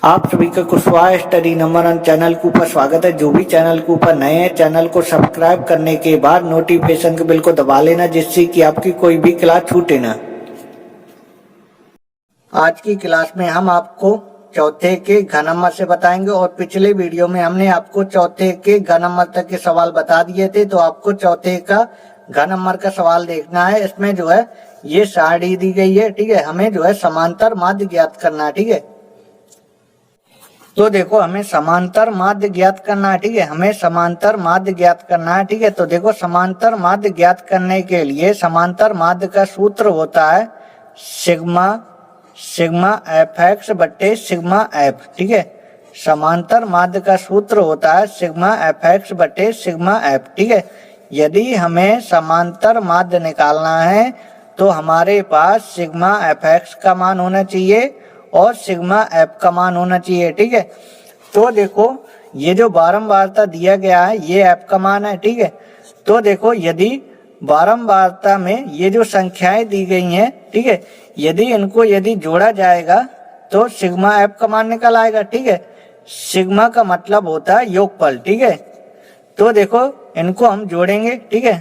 आप सभी का कुशवाहा स्टडी नंबर 1 चैनल के ऊपर स्वागत है। जो भी चैनल के ऊपर नए हैं, चैनल को सब्सक्राइब करने के बाद नोटिफिकेशन के बेल को दबा लेना, जिससे कि आपकी कोई भी क्लास छूटे ना। आज की क्लास में हम आपको चौथे के घन नंबर से बताएंगे और पिछले वीडियो में हमने आपको चौथे के घन नंबर तक के सवाल बता दिए थे, तो आपको चौथे का घन नंबर का सवाल देखना है। इसमें जो है ये सारणी दी गई है, ठीक है। हमें जो है समांतर माध्य ज्ञात करना है, ठीक है। तो देखो हमें समांतर माध्य ज्ञात करना है, ठीक है। हमें समांतर माध्य ज्ञात करना है, ठीक है। तो देखो समांतर माध्य ज्ञात करने के लिए समांतर माध्य का सूत्र होता है सिग्मा सिग्मा एफ एक्स बट्टे सिग्मा एफ, ठीक है। समांतर माध्य का सूत्र होता है सिग्मा एफ एक्स बट्टे सिग्मा एफ, ठीक है। यदि हमें समांतर माध्य निकालना है तो हमारे पास सिग्मा एफ एक्स का मान होना चाहिए और सिग्मा एफ का मान होना चाहिए, ठीक है। तो देखो ये जो बारंबारता दिया गया है ये एफ का मान है, ठीक है। तो देखो यदि बारंबारता में ये जो संख्याएं दी गई हैं, ठीक है, यदि जोड़ा जाएगा तो सिग्मा एफ का मान निकल आएगा, ठीक है। सिग्मा का मतलब होता है योगफल, ठीक है। तो देखो इनको हम जोड़ेंगे, ठीक है।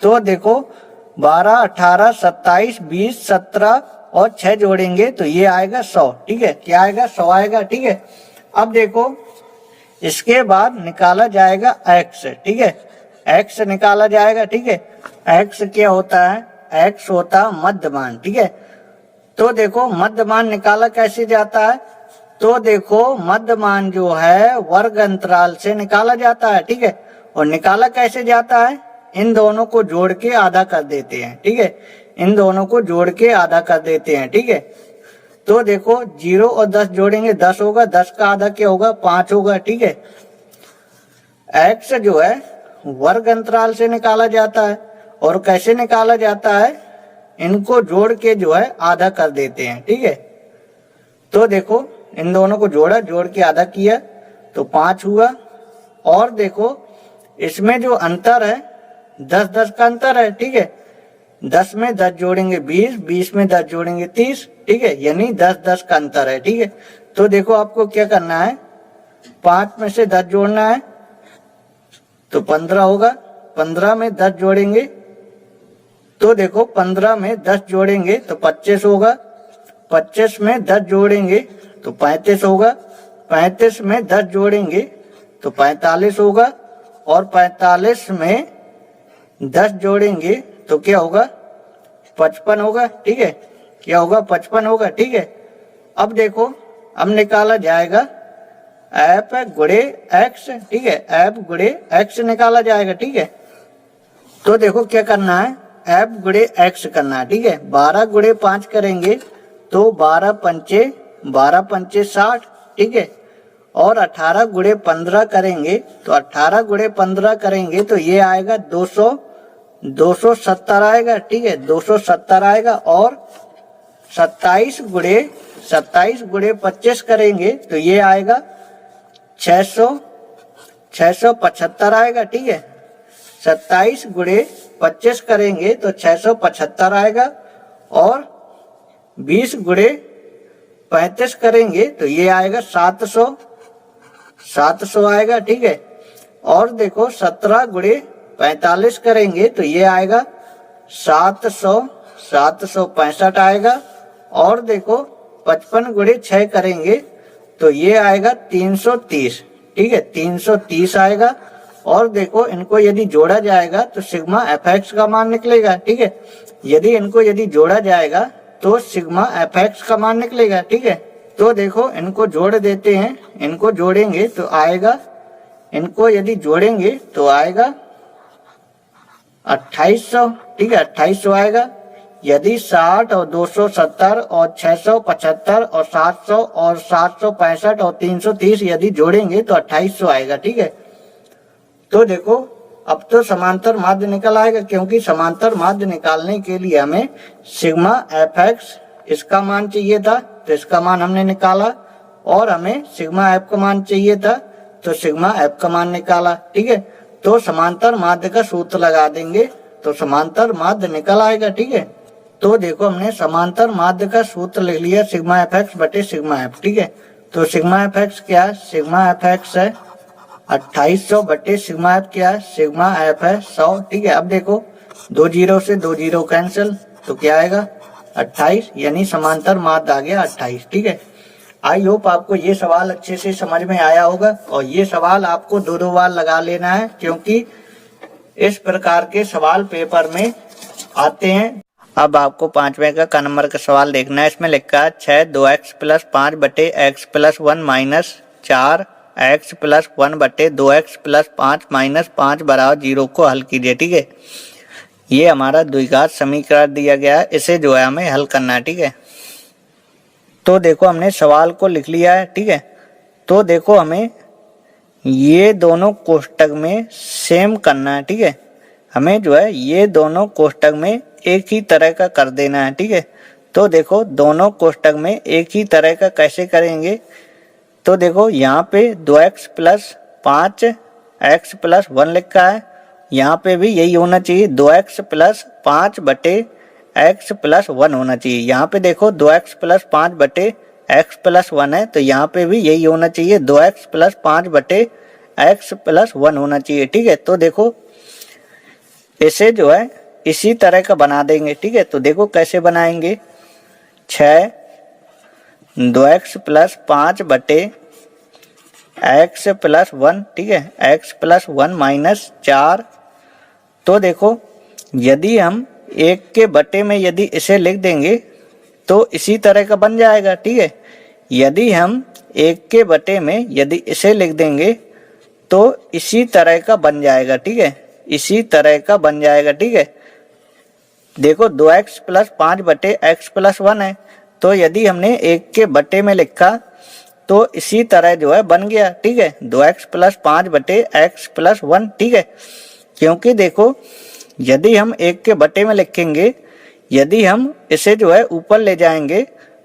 तो देखो 12, 18, 27, 20, 17 और 6 जोड़ेंगे तो ये आएगा 100, ठीक है। क्या आएगा? 100 आएगा, ठीक है। अब देखो इसके बाद निकाला जाएगा x, ठीक है। x निकाला जाएगा, ठीक है। x क्या होता है? x होता है मध्यमान, ठीक है। तो देखो मध्यमान निकाला कैसे जाता है? तो देखो मध्यमान जो है वर्ग अंतराल से निकाला जाता है, ठीक है। और निकाला कैसे जाता है? इन दोनों को जोड़ के आधा कर देते हैं, ठीक है। इन दोनों को जोड़ के आधा कर देते हैं, ठीक है। तो देखो 0 और 10 जोड़ेंगे 10 होगा, 10 का आधा क्या होगा? 5 होगा, ठीक है। x जो है वर्ग अंतराल से निकाला जाता है और कैसे निकाला जाता है? इनको जोड़ के जो है आधा कर देते हैं, ठीक है। तो देखो इन दोनों को जोड़ के आधा किया तो 5 हुआ। और देखो इसमें जो अंतर है 10-10 का अंतर है, ठीक है। 10 में 10 जोड़ेंगे 20, 20 में 10 जोड़ेंगे 30, ठीक है। यानी 10-10 का अंतर है, ठीक है। तो देखो आपको क्या करना है, 5 में से 10 जोड़ना है तो 15 होगा। 15 में 10 जोड़ेंगे तो देखो 15 में 10 जोड़ेंगे तो 25 होगा। 25 में 10 जोड़ेंगे तो 35 होगा। 35 में 10 जोड़ेंगे तो 45 होगा। और 45 में 10 जोड़ेंगे तो क्या होगा? 55 होगा, ठीक है। क्या होगा? 55 होगा, ठीक है। अब देखो अब निकाला जाएगा एफ गुणे एक्स, ठीक है। एफ गुणे एक्स निकाला जाएगा, ठीक है। तो देखो क्या करना है, एफ गुणे एक्स करना है, ठीक है। 12 गुणे 5 करेंगे तो 12 पंचे 60, ठीक है। और 18 गुणे 15 करेंगे तो 18 गुणे 15 करेंगे तो ये आएगा 270 आएगा, ठीक है। 270 आएगा। और 27 गुणे 25 करेंगे तो ये आएगा 675 आएगा, ठीक है। 27 गुणे 25 करेंगे तो 675 आएगा। और 20 गुणे 35 करेंगे तो ये आएगा 700 आएगा, ठीक है। और देखो 17 गुणे 45 करेंगे तो ये आएगा 765 आएगा। और देखो 55 गुणे 6 करेंगे तो ये आएगा 330, ठीक है। 330 आएगा। और देखो इनको यदि जोड़ा जाएगा तो सिग्मा एफ एक्स का मान निकलेगा, ठीक है। यदि जोड़ा जाएगा तो सिग्मा एफ एक्स का मान निकलेगा, ठीक है। तो देखो इनको जोड़ देते हैं, इनको जोड़ेंगे तो आएगा, इनको यदि जोड़ेंगे तो आएगा 2800, ठीक है। 2800 आएगा। यदि 60 और 270 और 675 और 700 और 765 और 330 यदि जोड़ेंगे तो 2800 आएगा, ठीक है। तो देखो अब तो समांतर माध्य निकल आएगा, क्योंकि समांतर माध्य निकालने के लिए हमें सिग्मा एफ एक्स इसका मान चाहिए था तो इसका मान हमने निकाला। और हमें सिग्मा एफ का मान चाहिए था तो सिग्मा एफ का मान निकाला, ठीक है। तो समांतर माध्य का सूत्र लगा देंगे तो समांतर माध्य निकल आएगा, ठीक है। तो देखो हमने समांतर माध्य का सूत्र लिख लिया सिग्मा एफ एक्स बटे सिग्मा एफ, ठीक है। तो सिग्मा एफ एक्स क्या है, सिग्मा एफ एक्स है 2800 बटे सिग्मा एफ क्या है, सिग्मा एफ है 100। ठीक है, अब देखो 2 जीरो से 2 जीरो कैंसिल, तो क्या आएगा 28, यानी समांतर माध्य आ गया 28। ठीक है, आई होप आपको ये सवाल अच्छे से समझ में आया होगा, और ये सवाल आपको 2-2 बार लगा लेना है, क्योंकि इस प्रकार के सवाल पेपर में आते हैं। अब आपको 5वें का नंबर का सवाल देखना है। इसमें लिखा है 6 2x प्लस 5 बटे x plus 1 minus 4x plus 1 बटे 2x प्लस 5 माइनस 5 बराबर 0 को हल कीजिए। ठीक है, ये हमारा द्विघात समीकरण दिया गया है, इसे जो है हमें हल करना है। ठीक है, तो देखो हमने सवाल को लिख लिया है। ठीक है, तो देखो हमें ये दोनों कोष्टक में सेम करना है। ठीक है, हमें जो है ये दोनों कोष्टक में एक ही तरह का कर देना है। ठीक है, तो देखो दोनों कोष्टक में एक ही तरह का कैसे करेंगे, तो देखो यहाँ पे 2x प्लस 5x प्लस 1 लिखा है, यहाँ पे भी यही होना चाहिए 2x प्लस 5 बटे x प्लस 1 होना चाहिए। यहाँ पे देखो 2x प्लस 5 बटे x प्लस 1 है, तो यहाँ पे भी यही होना चाहिए 2x प्लस 5 बटे x प्लस 1 होना चाहिए। ठीक है, तो देखो इसे जो है इसी तरह का बना देंगे। ठीक है, तो देखो कैसे बनाएंगे, 6 2x प्लस 5 बटे x प्लस 1। ठीक है, x प्लस 1 माइनस 4। तो देखो यदि हम 1 के बटे में यदि इसे लिख देंगे तो इसी तरह का बन जाएगा। ठीक है, यदि हम 1 के बटे में यदि इसे लिख देंगे तो इसी तरह का बन जाएगा। ठीक है, इसी तरह का बन जाएगा। ठीक है, देखो 2x प्लस 5 बटे x प्लस 1 है, तो यदि हमने 1 के बटे में लिखा तो इसी तरह जो है बन गया। ठीक है, 2x प्लस 5 बटे x प्लस 1। ठीक है, क्योंकि देखो यदि हम 1 के बटे में लिखेंगे, यदि हम इसे जो है ऊपर ले जाएंगे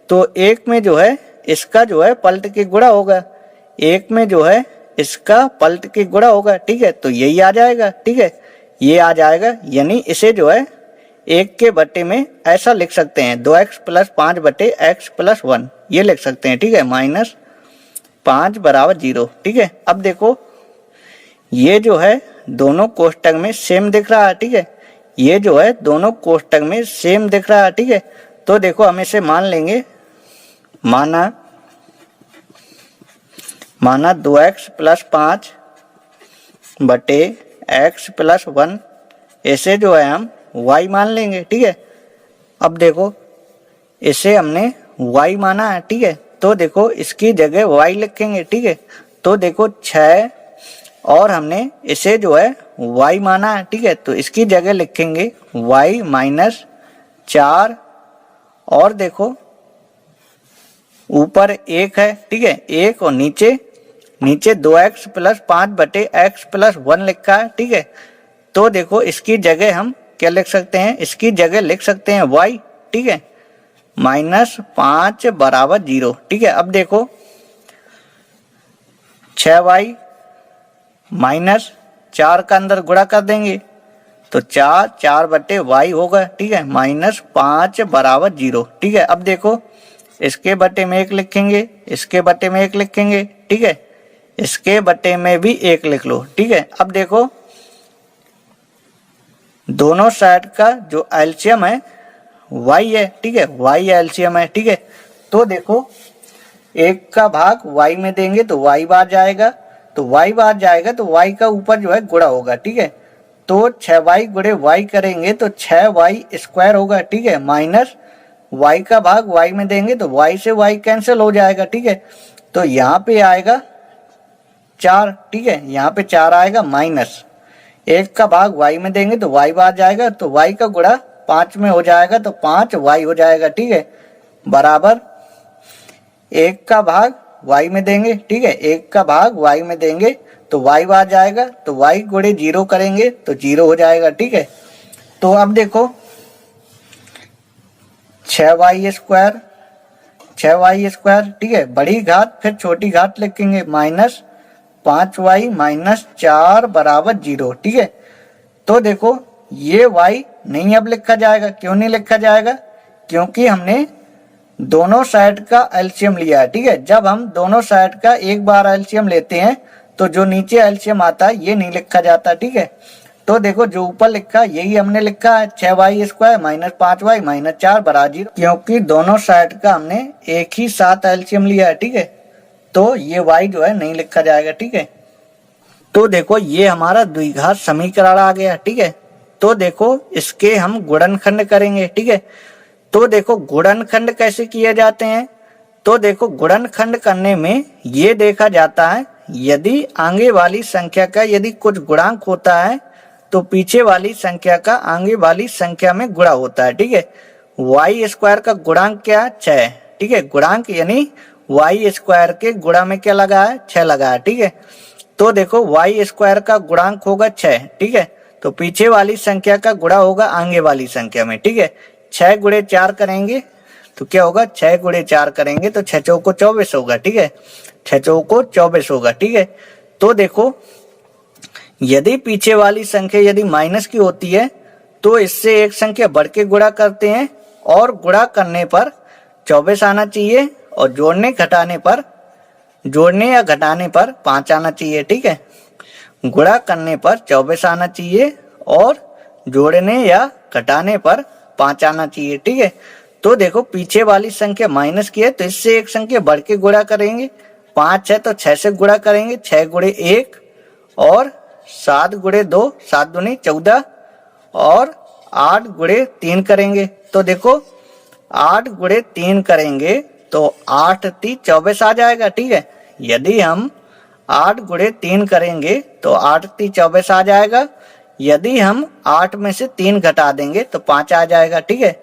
तो 1 में जो है इसका जो है पलट के गुणा होगा, 1 में जो है इसका पलट के गुणा होगा। ठीक है, तो यही आ जाएगा। ठीक है, ये आ जाएगा, यानी इसे जो है 1 के बटे में ऐसा लिख सकते हैं 2x प्लस 5 बटे x प्लस 1, ये लिख सकते हैं। ठीक है, माइनस 5 बराबर 0। ठीक है, अब देखो ये जो है दोनों कोष्टक में सेम दिख रहा है। ठीक है, ये जो है दोनों कोष्टक में सेम दिख रहा है। ठीक है, तो देखो हम इसे मान लेंगे, माना 2x प्लस 5 बटे x प्लस 1, ऐसे जो है हम y मान लेंगे। ठीक है, अब देखो इसे हमने y माना है। ठीक है, तो देखो इसकी जगह y लिखेंगे। ठीक है, तो देखो 6 और हमने इसे जो है y माना है। ठीक है, तो इसकी जगह लिखेंगे y माइनस 4, और देखो ऊपर 1 है। ठीक है, 1 और नीचे 2x प्लस 5 बटे x प्लस 1 लिखा है। ठीक है, तो देखो इसकी जगह हम क्या लिख सकते हैं, इसकी जगह लिख सकते हैं y। ठीक है, माइनस 5 बराबर 0। ठीक है, अब देखो 6y माइनस 4 का अंदर गुणा कर देंगे तो 4 बटे y होगा। ठीक है, माइनस 5 बराबर 0। ठीक है, अब देखो इसके बटे में 1 लिखेंगे, इसके बटे में 1 लिखेंगे। ठीक है, इसके बटे में भी 1 लिख लो। ठीक है, अब देखो दोनों साइड का जो एलसीएम है y है। ठीक है, y एलसीएम है। ठीक है, तो देखो 1 का भाग y में देंगे तो y बार जाएगा, तो y बार जाएगा तो y का ऊपर जो है गुणा होगा। ठीक है, तो 6y गुणे y करेंगे तो 6y स्क्वायर होगा। ठीक है, माइनस y का भाग y में देंगे तो y से y कैंसिल हो जाएगा। ठीक है, तो यहाँ पे आएगा 4। ठीक है, यहाँ पे 4 आएगा, माइनस 1 का भाग y में देंगे तो y बार जाएगा, तो y का गुणा 5 में हो जाएगा तो 5y हो जाएगा। ठीक है, बराबर 1 का भाग y में देंगे। ठीक है, 1 का भाग y में देंगे तो y बार जाएगा, तो y गुणे 0 करेंगे तो 0 हो जाएगा। ठीक है, तो अब देखो 6y स्क्वायर, 6y स्क्वायर। ठीक है, बड़ी घात फिर छोटी घात लिखेंगे, माइनस 5y माइनस 4 बराबर 0। ठीक है, तो देखो ये y नहीं अब लिखा जाएगा। क्यों नहीं लिखा जाएगा, क्योंकि हमने दोनों साइड का एलसीएम लिया है, ठीक है। जब हम दोनों साइड का एक बार एलसीएम लेते हैं तो जो नीचे एलसीएम आता है ये नहीं लिखा जाता, ठीक है। तो देखो जो ऊपर लिखा है यही हमने लिखा है 6y² माइनस 5y माइनस 4 बराबर 0, क्योंकि दोनों साइड का हमने एक ही साथ एलसीएम लिया है, ठीक है। तो ये y जो है नहीं लिखा जाएगा, ठीक है। तो देखो ये हमारा द्विघात समीकरण आ गया, ठीक है। तो देखो इसके हम गुणनखंड करेंगे, ठीक है। तो देखो गुणनखंड कैसे किए जाते हैं, तो देखो गुणनखंड करने में ये देखा जाता है यदि आगे वाली संख्या का यदि कुछ गुणांक होता है तो पीछे वाली संख्या का आगे वाली संख्या में गुणा होता है, ठीक है। y² का गुणांक क्या है 6, ठीक है। गुणांक यानी y² के गुणा में क्या लगा है 6 लगा है, ठीक है। तो देखो y² का गुणांक होगा 6, ठीक है। तो पीछे वाली संख्या का गुणा होगा आगे वाली संख्या में, ठीक है। 6 गुणे 4 करेंगे तो क्या होगा 6 गुणे 4 करेंगे तो 6 चौको 24 होगा, ठीक है। 6 चौको 24 होगा, ठीक है। तो देखो यदि पीछे वाली संख्या यदि माइनस की होती है तो इससे एक संख्या बढ़ के गुणा करते हैं और गुणा करने पर 24 आना चाहिए और जोड़ने या घटाने पर 5 आना चाहिए, ठीक है। गुणा करने पर 24 आना चाहिए और जोड़ने या घटाने पर 5 आना चाहिए, ठीक है। तो देखो पीछे वाली संख्या माइनस की है तो इससे एक संख्या बढ़ के गुणा करेंगे, 5 है तो 6 से गुणा करेंगे, 6 गुणे 1 और 7 गुणे 2 7 दूनी 14 और 8 गुणे 3 करेंगे। तो देखो 8 गुणे 3 करेंगे तो 8 3 24 आ जाएगा, ठीक है। यदि हम 8 गुणे 3 करेंगे तो 8 3 24 आ जाएगा। यदि हम 8 में से 3 घटा देंगे तो 5 आ जाएगा, ठीक है।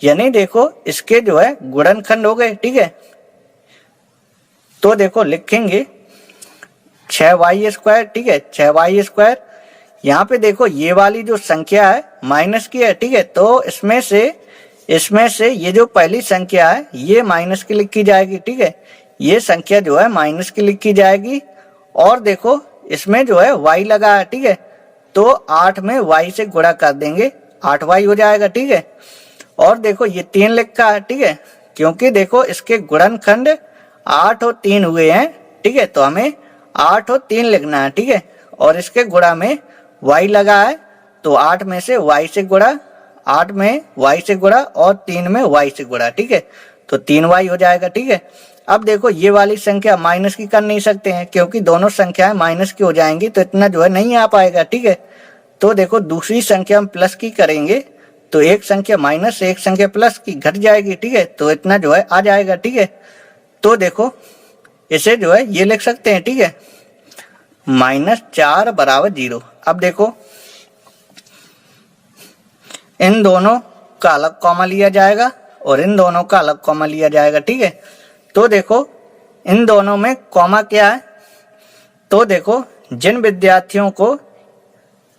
यानी देखो इसके जो है गुणनखंड हो गए, ठीक है। तो देखो लिखेंगे 6y², ठीक है। 6y², यहाँ पे देखो ये वाली जो संख्या है माइनस की है, ठीक है। तो इसमें से ये जो पहली संख्या है ये माइनस की लिखी जाएगी, ठीक है। ये संख्या जो है माइनस की लिखी जाएगी और देखो इसमें जो है y लगा है, ठीक है। तो 8 में y से गुणा कर देंगे 8y हो जाएगा, ठीक है। और देखो ये 3 लिखा है, ठीक है, क्योंकि देखो इसके गुणनखंड 8 और 3 हुए हैं, ठीक है। तो हमें 8 और 3 लिखना है, ठीक है। और इसके गुणा में y लगा है तो 8 में से y से गुणा, 8 में y से गुणा और 3 में y से गुणा, ठीक है। तो 3y हो जाएगा, ठीक है। अब देखो ये वाली संख्या माइनस की कर नहीं सकते हैं क्योंकि दोनों संख्याएं माइनस की हो जाएंगी तो इतना जो है नहीं आ पाएगा, ठीक है। तो देखो दूसरी संख्या हम प्लस की करेंगे तो एक संख्या माइनस एक संख्या प्लस की घट जाएगी, ठीक है। तो इतना जो है आ जाएगा, ठीक है। तो देखो इसे जो है ये लिख सकते हैं, ठीक है, -4 बराबर 0। अब देखो इन दोनों का अलग कॉमा लिया जाएगा और इन दोनों का अलग कॉमा लिया जाएगा, ठीक है। तो देखो इन दोनों में कॉमा क्या है, तो देखो जिन विद्यार्थियों को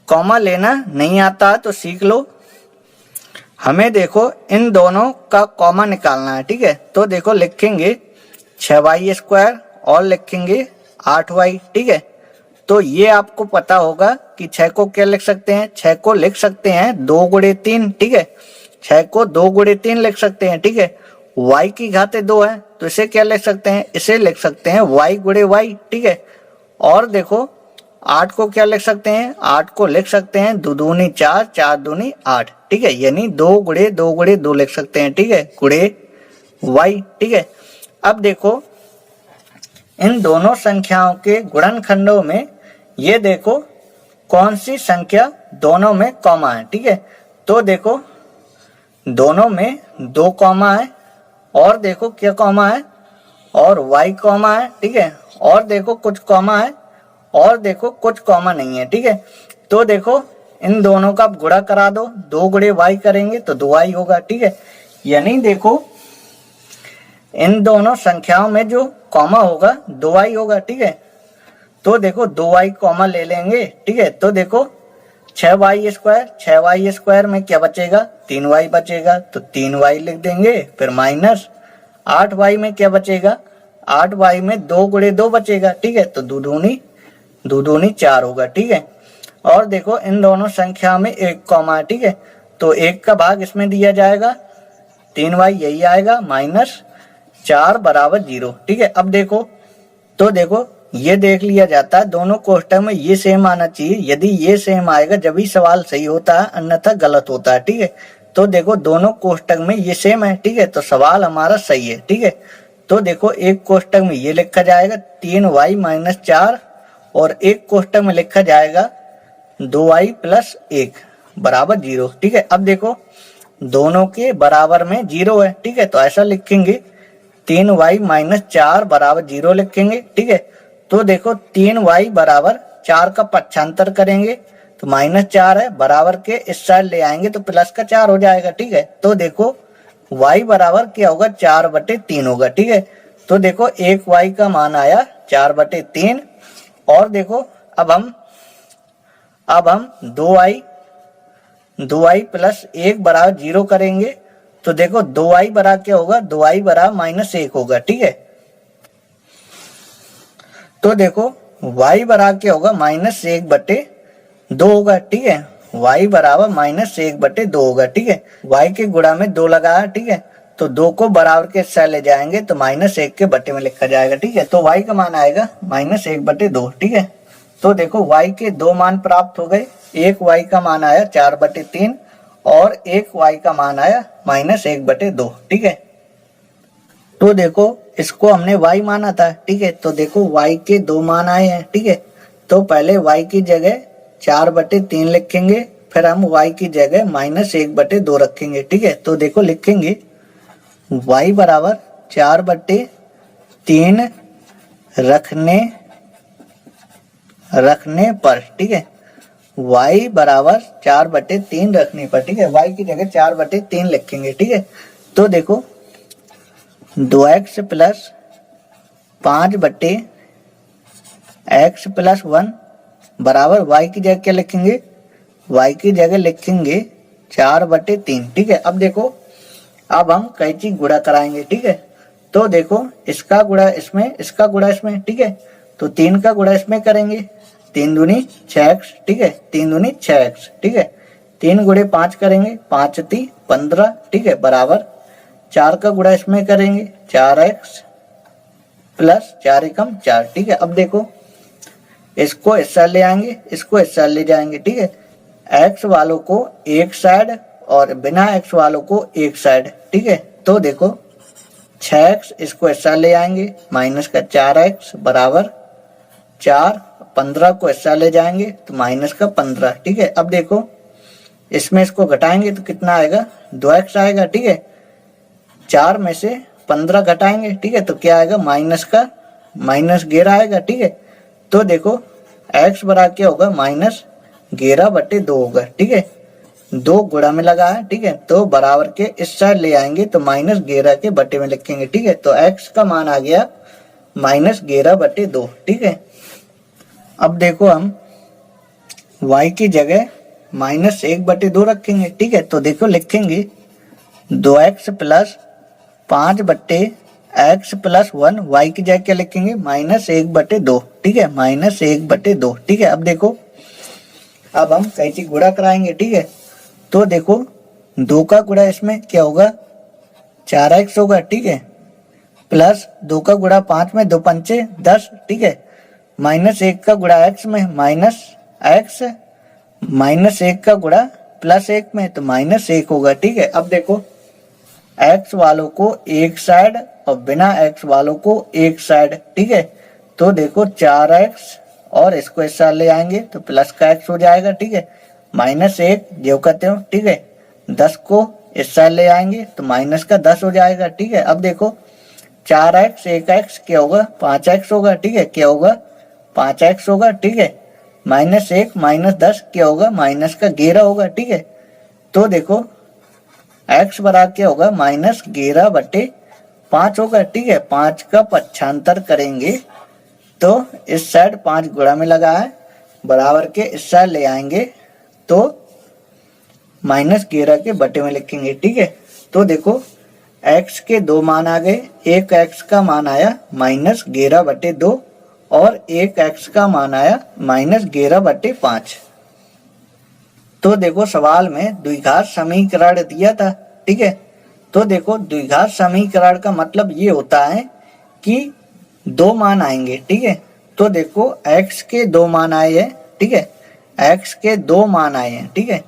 कॉमा लेना नहीं आता तो सीख लो। हमें देखो इन दोनों का कॉमा निकालना है, ठीक है। तो देखो लिखेंगे 6y² और लिखेंगे 8y, ठीक है। तो ये आपको पता होगा कि 6 को क्या लिख सकते हैं, 6 को लिख सकते हैं 2 गुणे 3, ठीक है। 6 को 2 गुणे 3 लिख सकते हैं, ठीक है। y की घाते 2 है तो इसे क्या लिख सकते हैं, इसे लिख सकते हैं y गुणे y, ठीक है। और देखो 8 को क्या लिख सकते हैं, 8 को लिख सकते हैं 2 दूनी 4 4 दूनी 8, ठीक है। यानी 2 गुणे 2 लिख सकते हैं, ठीक है, गुणे y, ठीक है। अब देखो इन दोनों संख्याओं के गुणनखंडों में ये देखो कौन सी संख्या दोनों में कॉमा है, ठीक है। तो देखो दोनों में 2 कॉमा है और देखो क्या कॉमा है और y कॉमा है, ठीक है। और देखो कुछ कॉमा है और देखो कुछ कॉमा नहीं है, ठीक है। तो देखो इन दोनों का गुणा करा दो, 2 गुणे y करेंगे तो 2y होगा, ठीक है। यानी देखो इन दोनों संख्याओं में जो कॉमा होगा 2y होगा, ठीक है। तो देखो 2y कॉमा ले लेंगे, ठीक है। तो देखो 6y² में क्या बचेगा, 3y बचेगा तो 3y लिख देंगे, फिर माइनस 8y में क्या बचेगा, 8y में 2 गुणे 2 बचेगा, ठीक है। तो 2 दूनी 4 होगा, ठीक है। और देखो इन दोनों संख्या में 1 कॉमा है, ठीक है। तो 1 का भाग इसमें दिया जाएगा 3y यही आएगा -4 बराबर 0। ठीक है, अब देखो तो देखो ये देख लिया जाता है दोनों कोष्टक में ये सेम आना चाहिए। यदि ये सेम आएगा जब ही सवाल सही होता है, अन्यथा गलत होता है। ठीक है, तो देखो दोनों कोष्टक में ये सेम है। ठीक है, तो सवाल हमारा सही है। ठीक है, तो देखो एक कोष्टक में ये लिखा जाएगा 3y - 4 और एक कोष्टक में लिखा जाएगा 2y + 1 बराबर 0। ठीक है, अब देखो दोनों के बराबर में 0 है। ठीक है, तो ऐसा लिखेंगे 3y - 4 बराबर 0 लिखेंगे। ठीक है, तो देखो 3y बराबर 4 का पक्षांतर करेंगे तो -4 है, बराबर के इस साइड ले आएंगे तो प्लस का 4 हो जाएगा। ठीक है, तो देखो y बराबर क्या होगा 4/3 होगा। ठीक है, तो देखो एक y का मान आया 4/3 और देखो अब हम 2y + 1 बराबर 0 करेंगे तो देखो 2y बराबर क्या होगा 2y बराबर -1 होगा। ठीक है, तो देखो y बराबर क्या होगा -1/2 होगा। ठीक है, y बराबर -1/2 होगा। ठीक है, y के गुणा में 2 लगाया। ठीक है, तो 2 को बराबर के साथ ले जाएंगे तो -1 के बटे में लिखा जाएगा। ठीक है, तो y का मान आएगा -1/2। ठीक है, तो देखो y के 2 मान प्राप्त हो गए। एक y का मान आया 4/3 और एक y का मान आया -1/2। ठीक है, तो देखो इसको हमने y माना था। ठीक है, तो देखो y के 2 मान आए हैं। ठीक है, तो पहले y की जगह 4/3 लिखेंगे, फिर हम y की जगह -1/2 रखेंगे। ठीक है, तो देखो लिखेंगे y बराबर 4/3 रखने पर। ठीक है, y बराबर 4/3 रखने पर। ठीक है, y की जगह 4/3 लिखेंगे। ठीक है, तो देखो 2x + 5/x + 1 बराबर y की जगह क्या लिखेंगे y की जगह लिखेंगे 4/3। ठीक है, अब देखो अब हम कैंची गुणा कराएंगे। ठीक है, तो देखो इसका गुणा इसमें, इसका गुणा इसमें। ठीक है, तो 3 का गुणा इसमें करेंगे 3 दूनी 6x। ठीक है, 3 दूनी 6x। ठीक है, 3 गुणे 5 करेंगे 5 × 15। ठीक है, बराबर 4 का गुणा इसमें करेंगे 4x + 4 × 4। ठीक है, अब देखो इसको इस साइड ले आएंगे, इसको इस साइड ले जाएंगे। ठीक है, x वालों को एक साइड और बिना x वालों को एक साइड। ठीक है, तो देखो 6x इसको इस साइड ले आएंगे -4x बराबर 4, 15 को इस साइड ले जाएंगे तो -15। ठीक है, अब देखो इसमें इसको घटाएंगे तो कितना आएगा 2x आएगा। ठीक है, 4 में से 15 घटाएंगे। ठीक है, तो क्या आएगा -11 आएगा। ठीक है, तो देखो x बराबर क्या होगा -11/2 होगा। ठीक है, 2 गुणा में लगा है। ठीक है, तो बराबर के इस साइड ले आएंगे तो -11 के बटे में लिखेंगे। ठीक है, तो x का मान आ गया -11/2। ठीक है, अब देखो हम y की जगह -1/2 रखेंगे। ठीक है, तो देखो लिखेंगे 2x + 5/x + 1 y की जगह क्या लिखेंगे -1/2। ठीक है, -1/2। ठीक है, अब देखो अब हम कैंची गुणा कराएंगे। ठीक है, तो देखो 2 का गुणा इसमें क्या होगा 4x होगा। ठीक है, प्लस 2 का गुणा 5 में 2 पंचे 10। ठीक है, -1 का गुणा x में -x, -1 का गुणा +1 में तो -1 होगा। ठीक है, अब देखो x वालों को एक साइड और बिना x वालों को एक साइड। ठीक है, तो देखो 4x और इसको इस साइड ले आएंगे तो प्लस का x हो जाएगा। ठीक है, -1 जो कहते हो। ठीक है, 10 को इस साइड ले आएंगे तो -10 हो जाएगा। ठीक है, अब देखो 4x 1x क्या होगा 5x होगा। ठीक है, क्या होगा 5x होगा। ठीक है, -1 -10 क्या होगा -11 होगा। ठीक है, तो देखो x बराबर क्या होगा -11/5 होगा। ठीक है, 5 का पक्षांतर करेंगे तो इस साइड 5 गुणा में लगा है, बराबर के इस साइड ले आएंगे तो -11 के बटे में लिखेंगे। ठीक है, तो देखो x के 2 मान आ गए। एक x का मान आया -11/2 और एक x का मान आया -11/5। तो देखो सवाल में द्विघात समीकरण दिया था। ठीक है, तो देखो द्विघात समीकरण का मतलब ये होता है कि दो मान आएंगे, ठीक है। तो देखो x के दो मान आए हैं, ठीक है, x के दो मान आए हैं, ठीक है।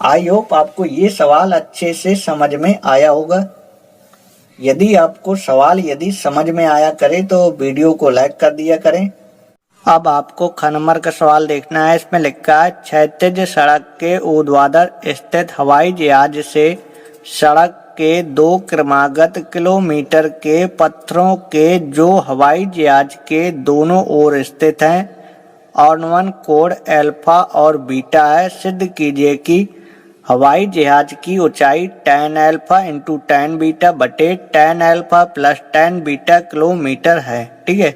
आई होप आपको ये सवाल अच्छे से समझ में आया होगा। यदि आपको सवाल समझ में आया करे तो वीडियो को लाइक कर दिया करें। अब आपको ख नंबर का सवाल देखना है। इसमें लिखा है क्षैतिज सड़क के ऊर्ध्वाधर स्थित हवाई जहाज से सड़क के 2 क्रमागत किलोमीटर के पत्थरों के जो हवाई जहाज के दोनों ओर स्थित हैं अनुवन कोण अल्फा और बीटा है, सिद्ध कीजिए कि हवाई जहाज की ऊंचाई tan alpha into tan beta बटे tan alpha plus tan beta kilometre है, ठीक है।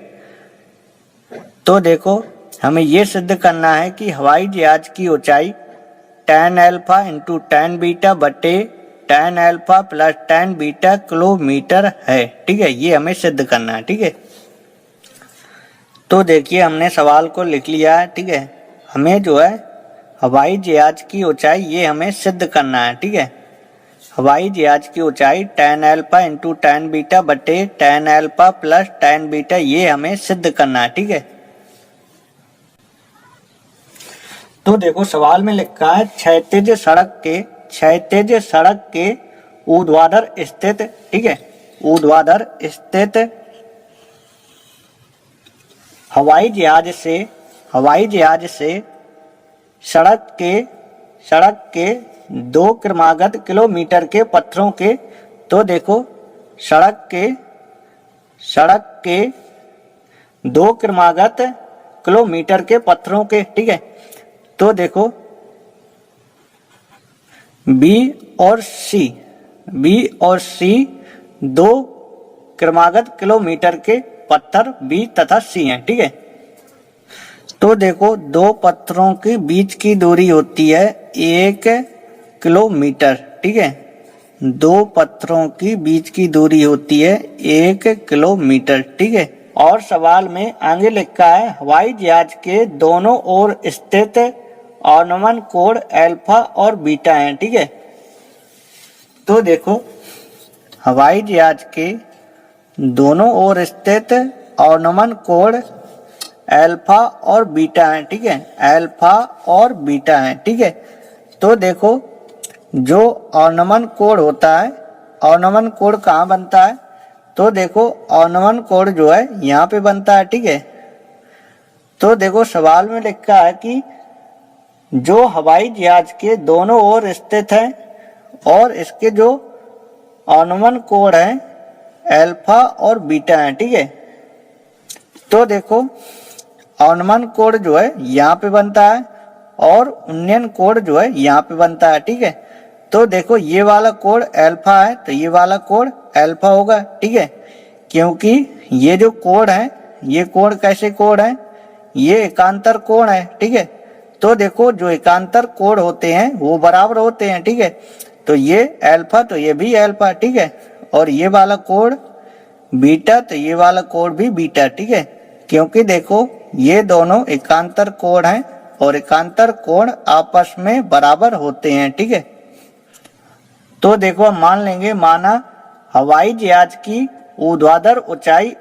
तो देखो हमें ये सिद्ध करना है कि हवाई जहाज की ऊंचाई tan alpha into tan beta बटे tan alpha plus tan beta kilometre है, ठीक है। ये हमें सिद्ध करना है, ठीक है। तो देखिए हमने सवाल को लिख लिया है, ठीक है। हमें जो है हवाई जहाज की ऊंचाई ये हमें सिद्ध करना है, ठीक है। हवाई जहाज की ऊंचाई tan alpha into tan beta बटे tan alpha plus tan beta ये हमें सिद्ध करना है, ठीक है। तो देखो सवाल में लिखा है क्षैतिज सड़क के ऊर्ध्वाधर स्थित, ठीक है, ऊर्ध्वाधर स्थित हवाई जहाज से सड़क के 2 क्रमागत किलोमीटर के पत्थरों के, तो देखो सड़क के 2 क्रमागत किलोमीटर के पत्थरों के, ठीक है। तो देखो B और C 2 क्रमागत किलोमीटर के पत्थर B तथा C हैं, ठीक है। तो देखो दो पत्थरों के बीच की दूरी होती है 1 किलोमीटर, ठीक है। दो पत्थरों की बीच की दूरी होती है 1 किलोमीटर, ठीक है। और सवाल में आगे लिखा है हवाई जहाज के दोनों ओर स्थित अनुवन कोण अल्फा और बीटा हैं, ठीक है। तो देखो हवाई जहाज के दोनों ओर स्थित अनुवन कोण अल्फा और बीटा है, ठीक है, अल्फा और बीटा है, ठीक है। तो देखो जो अनुवन कोण होता है, अनुवन कोण कहाँ बनता है, तो देखो अनुवन कोण जो है यहाँ पे बनता है, ठीक है। तो देखो सवाल में लिखा है कि जो हवाई जहाज के दोनों ओर स्थित है और इसके जो अनुवन कोण है अल्फा और बीटा है, ठीक है। तो देखो अनुवन कोण जो है यहाँ पे बनता है और उन्नयन कोण जो है यहाँ पे बनता है, ठीक है। तो देखो ये वाला कोण अल्फा है तो ये वाला कोण अल्फा होगा, ठीक है, क्योंकि ये जो कोण है ये कोण कैसे कोण है, ये एकांतर कोण है, ठीक है। तो देखो जो एकांतर कोण होते हैं वो बराबर होते हैं, ठीक है। तो ये अल्फा तो ये भी अल्फा, ठीक है, और ये वाला कोण बीटा तो ये वाला कोण भी बीटा, ठीक है, क्योंकि देखो ये दोनों एकांतर कोण हैं और एकांतर कोण आपस में बराबर होते हैं, ठीक है। तो देखो हम मान लेंगे, माना हवाई जहाज की ऊर्ध्वाधर ऊंचाई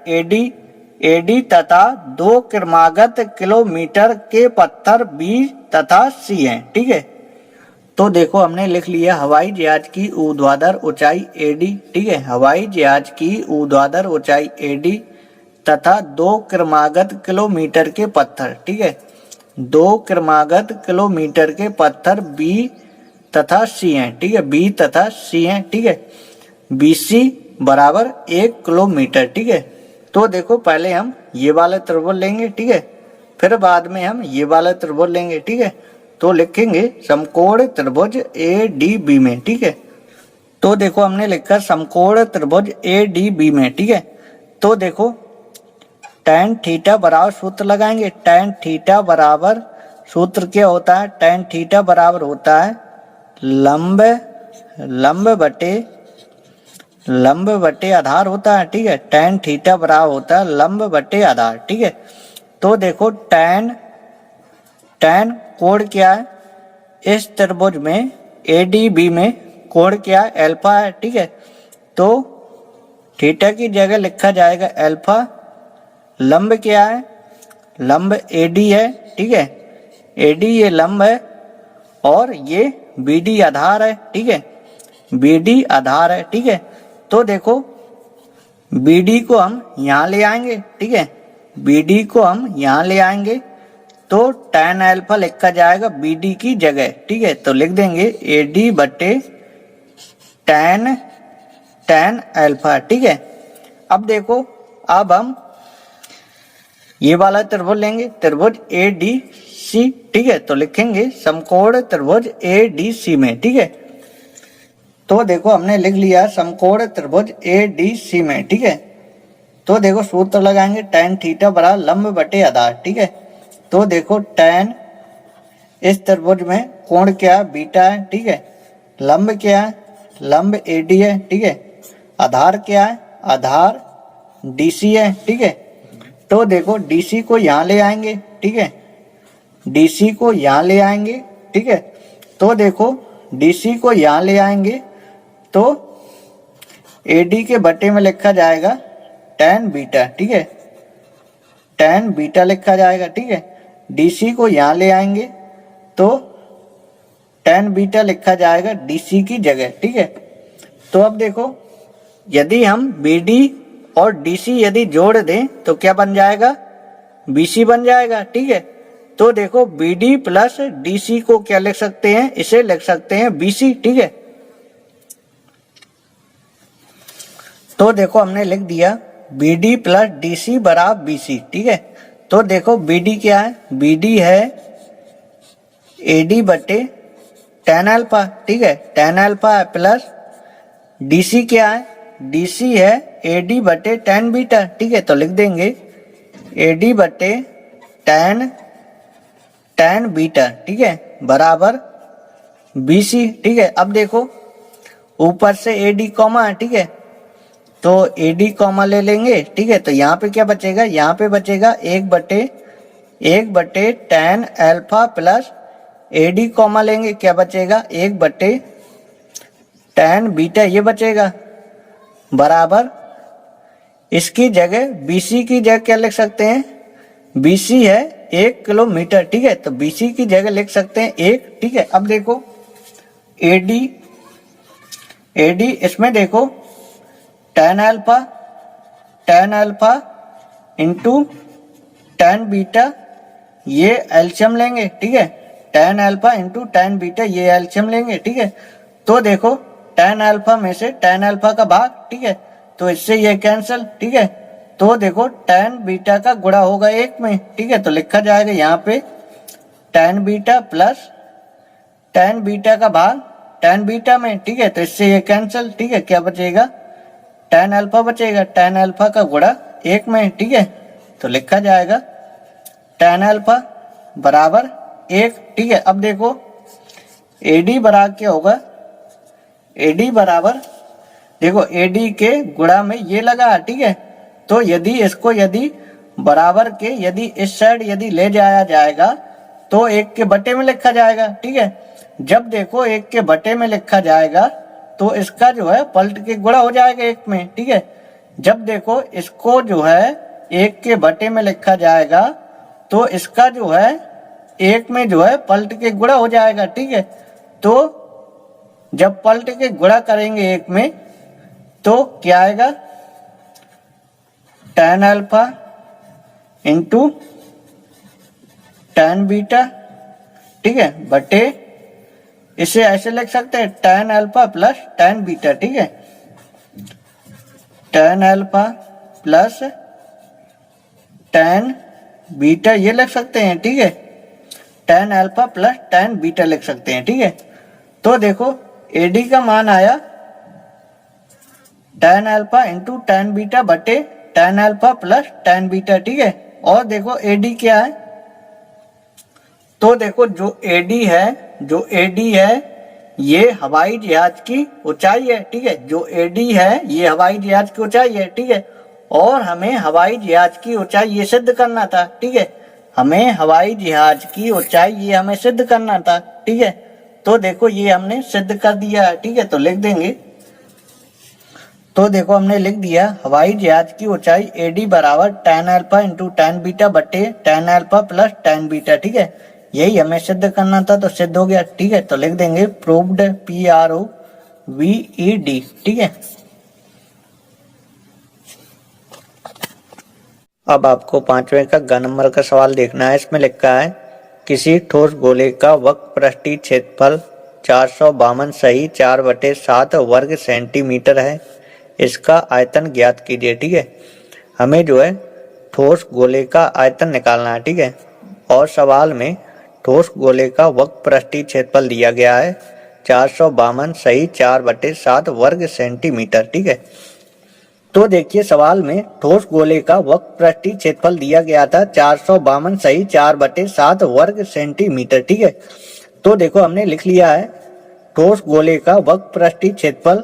AD तथा 2 क्रमागत किलोमीटर के पत्थर B तथा C हैं, ठीक है। तो देखो हमने लिख लिया हवाई जहाज की ऊर्ध्वाधर ऊंचाई AD, ठीक है, हवाई जहाज की ऊर्ध्वाधर ऊंचाई AD तथा 2 क्रमागत किलोमीटर के पत्थर, ठीक है, 2 क्रमागत किलोमीटर के पत्थर B तथा C हैं, ठीक है, B तथा C हैं, ठीक है, BC बराबर 1 किलोमीटर, ठीक है। तो देखो पहले हम ये वाला त्रिभुज लेंगे, ठीक है, फिर बाद में हम ये वाला त्रिभुज लेंगे, ठीक है। तो लिखेंगे समकोण त्रिभुज ADB में, ठीक है। तो देखो हमने लिखा समकोण त्रिभुज ADB में, ठीक है। तो देखो tan थीटा बराबर सूत्र लगाएंगे, tan थीटा बराबर सूत्र क्या होता है, tan थीटा बराबर होता है लंब बटे आधार होता है, ठीक है। tan थीटा बराबर होता है लंब बटे आधार, ठीक है। तो देखो tan कोण क्या है, इस त्रिभुज में ADB में कोण क्या है, अल्फा है, ठीक है। तो थीटा की जगह लिखा जाएगा अल्फा। लंब क्या है, लंब एडी है, ठीक है। एडी ये लंब है और ये बीडी आधार है, ठीक है। बीडी आधार है, ठीक है। तो देखो बीडी को हम यहां ले आएंगे, ठीक है। बीडी को हम यहां ले आएंगे तो tan अल्फा लिखा जाएगा बीडी की जगह, ठीक है। तो लिख देंगे एडी बटे tan अल्फा, ठीक है। अब देखो अब हम ये वाला त्रिभुज लेंगे, त्रिभुज एडीसी, ठीक है। तो लिखेंगे समकोण त्रिभुज एडीसी में, ठीक है। तो देखो हमने लिख लिया समकोण त्रिभुज एडीसी में, ठीक है। तो देखो सूत्र लगाएंगे tan थीटा बराबर लंब बटे आधार, ठीक है। तो देखो tan इस त्रिभुज में कोण क्या है, बीटा है, ठीक है। लंब क्या है, लंब एडी है, ठीक है। आधार क्या है, आधार डीसी है, ठीक है। तो देखो डीसी को यहां ले आएंगे, ठीक है। डीसी को यहां ले आएंगे, ठीक है। तो देखो डीसी को यहां ले आएंगे तो एडी के बटे में लिखा जाएगा tan बीटा, ठीक है। tan बीटा लिखा जाएगा, ठीक है। डीसी को यहां ले आएंगे तो tan बीटा लिखा जाएगा डीसी की जगह, ठीक है। तो अब देखो यदि हम बीडी और डीसी यदि जोड़ दें तो क्या बन जाएगा, बीसी बन जाएगा, ठीक है। तो देखो बीडी प्लस डीसी को क्या लिख सकते हैं, इसे लिख सकते हैं बीसी, ठीक है। तो देखो हमने लिख दिया बीडी प्लस डीसी बराबर बीसी, ठीक है। तो देखो बीडी क्या है, बीडी है एडी बटे tan अल्फा, ठीक है। tan अल्फा है प्लस डीसी क्या है, डीसी है एडी बटे tan बीटा, ठीक है। तो लिख देंगे एडी बटे tan बीटा, ठीक है, बराबर बीसी, ठीक है। अब देखो ऊपर से एडी कॉमा है, ठीक है। तो एडी कॉमा ले लेंगे, ठीक है। तो यहाँ पे क्या बचेगा, यहाँ पे बचेगा एक बटे tan alpha plus AD comma लेंगे, क्या बचेगा, एक बटे tan बीटा ये बचेगा, बराबर इसकी जगह बीसी की जगह क्या लिख सकते हैं, बीसी है 1 किलोमीटर, ठीक है। तो बीसी की जगह लिख सकते हैं 1, ठीक है। अब देखो एडी इसमें देखो tan alpha into tan beta ये एलसीएम लेंगे, ठीक है। tan alpha into tan beta ये एलसीएम लेंगे, ठीक है। तो देखो tan अल्फा में से tan अल्फा का भाग, ठीक है। तो इससे ये कैंसिल, ठीक है। तो देखो tan बीटा का गुणा होगा 1 में, ठीक है। तो लिखा जाएगा यहाँ पे tan beta plus tan beta का भाग tan बीटा में, ठीक है। तो इससे ये कैंसिल, ठीक है। क्या बचेगा, tan अल्फा बचेगा, tan अल्फा का गुणा 1 में, ठीक है। तो लिखा जाएगा tan अल्फा बराबर 1, ठीक है। अब देखो एडी बराबर क्या होगा, एडी बराबर देखो एडी के गुणा में ये लगा, ठीक है। तो यदि इसको यदि बराबर के यदि इस साइड यदि ले जाया जाएगा तो 1 के बटे में लिखा जाएगा, ठीक है। जब देखो 1 के बटे में लिखा जाएगा तो इसका जो है पलट के गुणा हो जाएगा 1 में, ठीक है। जब देखो इसको जो है 1 के बटे में लिखा जाएगा तो इसका जो है 1 में जो है पलट के गुणा हो जाएगा, ठीक है। तो जब पलट के गुणा करेंगे 1 में तो क्या आएगा, tan alpha into tan beta, ठीक है, बटे इसे ऐसे लिख सकते हैं tan alpha plus tan beta, ठीक है। tan alpha plus tan beta ये लिख सकते हैं, ठीक है। tan alpha plus tan beta लिख सकते हैं, ठीक है। तो देखो एडी का मान आया tan alpha into tan beta बटे tan alpha plus tan beta, ठीक है। और देखो एडी क्या है, तो देखो जो एडी है ये हवाई जहाज की ऊंचाई है, ठीक है। जो एडी है ये हवाई जहाज की ऊंचाई है, ठीक है। और हमें हवाई जहाज की ऊंचाई ये सिद्ध करना था, ठीक है। हमें हवाई जहाज की ऊंचाई ये हमें सिद्ध करना था, ठीक है। तो देखो ये हमने सिद्ध कर दिया है, ठीक है। तो लिख देंगे, तो देखो हमने लिख दिया हवाई जहाज की ऊंचाई एडी बराबर tan alpha into tan beta बटे tan alpha plus tan beta, ठीक है। यही हमें सिद्ध करना था, तो सिद्ध हो गया, ठीक है। तो लिख देंगे प्रूव्ड, PROVED, ठीक है। अब आपको 5वें का घ नंबर का सवाल देखना है। इसमें लिखा है किसी ठोस गोले का वक्र पृष्ठीय क्षेत्रफल 452 सही 4/7 वर्ग सेंटीमीटर है। इसका आयतन ज्ञात कीजिए, ठीक है। हमें जो है ठोस गोले का आयतन निकालना है, ठीक है। और सवाल में ठोस गोले का वक्र पृष्ठीय क्षेत्रफल दिया गया है 452 सही 4/7 वर्ग सेंटीमीटर, ठीक है। तो देखिए सवाल में ठोस गोले का वक्र पृष्ठीय क्षेत्रफल दिया गया था 452 सही 4/7 वर्ग सेंटीमीटर, ठीक है। तो देखो हमने लिख लिया है ठोस गोले का वक्र पृष्ठीय क्षेत्रफल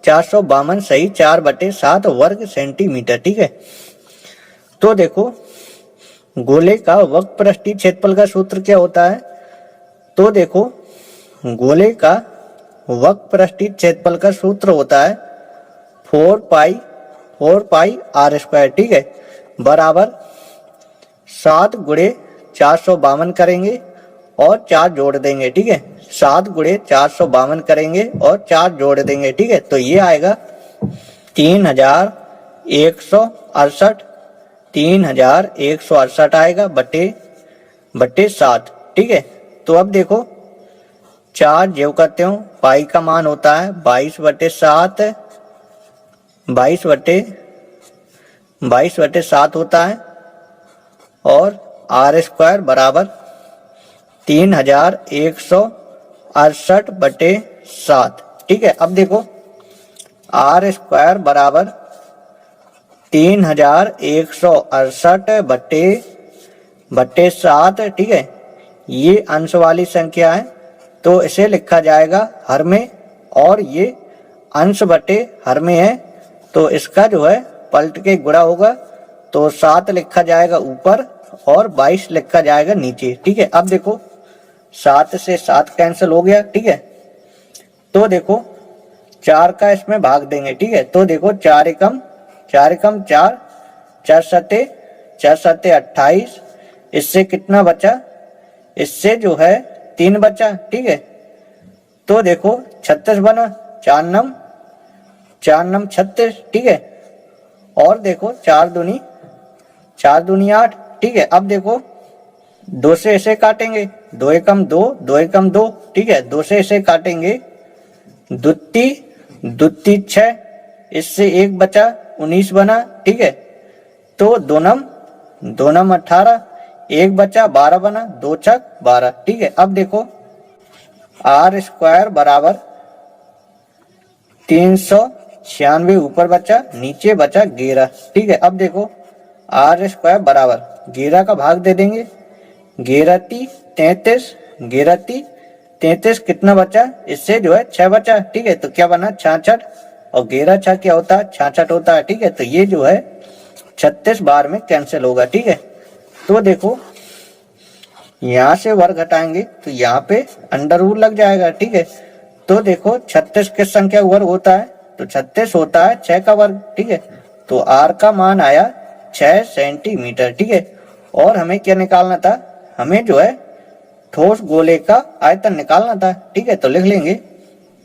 452 सही 4/7 वर्ग सेंटीमीटर, ठीक है। तो देखो गोले का वक्र पृष्ठीय क्षेत्रफल का सूत्र क्या होता है? तो देखो गोले का वक्र पृष्ठीय क्षेत्रफल का सूत्र होता है 4 पाई r स्क्वायर, ठीक है, बराबर 7 गुणे 452 करेंगे और 4 जोड़ देंगे, ठीक है। 7 गुणे 452 करेंगे और 4 जोड़ देंगे, ठीक है। तो ये आएगा 3168 आएगा बटे 7, ठीक है। तो अब देखो 4 जो करते हो पाई का मान होता है 22/7 होता है और r स्क्वायर बराबर 3168/7, ठीक है। अब देखो r स्क्वायर बराबर 3168/7, ठीक है। ये अंश वाली संख्या है तो इसे लिखा जाएगा हर में, और ये अंश बटे हर में है तो इसका जो है पलट के गुणा होगा, तो 7 लिखा जाएगा ऊपर और 22 लिखा जाएगा नीचे, ठीक है। अब देखो 7 से 7 कैंसिल हो गया, ठीक है। तो देखो 4 का इसमें भाग देंगे, ठीक है। तो देखो 4 एकम 4, 4 सत्ते 28, इससे कितना बचा? इससे जो है 3 बचा, ठीक है। तो देखो 36 बना, 4 नम 36, ठीक है। और देखो 4 दूनी 8, ठीक है। अब देखो 2 से इसे काटेंगे, 2 एकम 2, 2 एकम 2, ठीक है। 2 से इसे काटेंगे, दुत्ती 6, इससे 1 बचा 19 बना, ठीक है। तो 2 नम 18, 1 बचा 12 बना, 2 छक 12, ठीक है। अब देखो r स्क्वायर बराबर 396 ऊपर बचा, नीचे बचा 11, ठीक है। अब देखो r स्क्वायर बराबर 11 का भाग दे देंगे, 33 कितना बचा? इससे जो है 6 बचा, ठीक है। तो क्या बना? 66, और 11 6 क्या होता है? 66 होता है, ठीक है। तो ये जो है 36 बार में कैंसिल होगा, ठीक है। तो देखो यहाँ से वर्ग हटाएंगे तो यहाँ पे अंडर रूट लग जाएगा, ठीक है। तो देखो 36 किस संख्या का वर्ग होता है? तो 36 होता है 6 का वर्ग, ठीक है। तो r का मान आया 6 सेंटीमीटर, ठीक है। और हमें क्या निकालना था? हमें जो है ठोस गोले का आयतन निकालना था, ठीक है। तो लिख लेंगे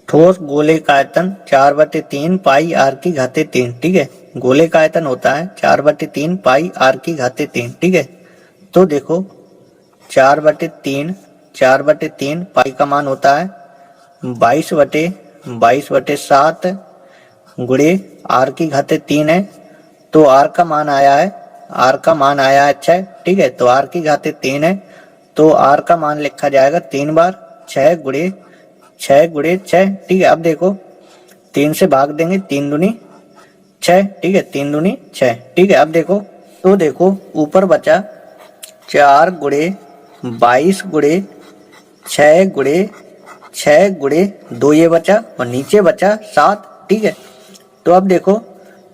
ठोस गोले का आयतन 4/3 पाई r की घाते 3, ठीक है। गोले का आयतन होता है 4/3 पाई r की घाते 3, ठीक है। तो देखो 4/3 पाई का मान होता है 22/7 गुणे r की घाते 3 है, तो r का मान आया है 6, ठीक है। तो r की घाते 3 है तो r का मान लिखा जाएगा 3 बार 6 गुणे 6, ठीक है। अब देखो 3 से भाग देंगे, 3 दूनी 6, ठीक है, 3 दूनी 6, ठीक है। अब देखो तो देखो ऊपर बचा 4 गुणे 22 गुणे 6 गुणे 2 ये बचा, और नीचे बचा 7, ठीक है। तो अब देखो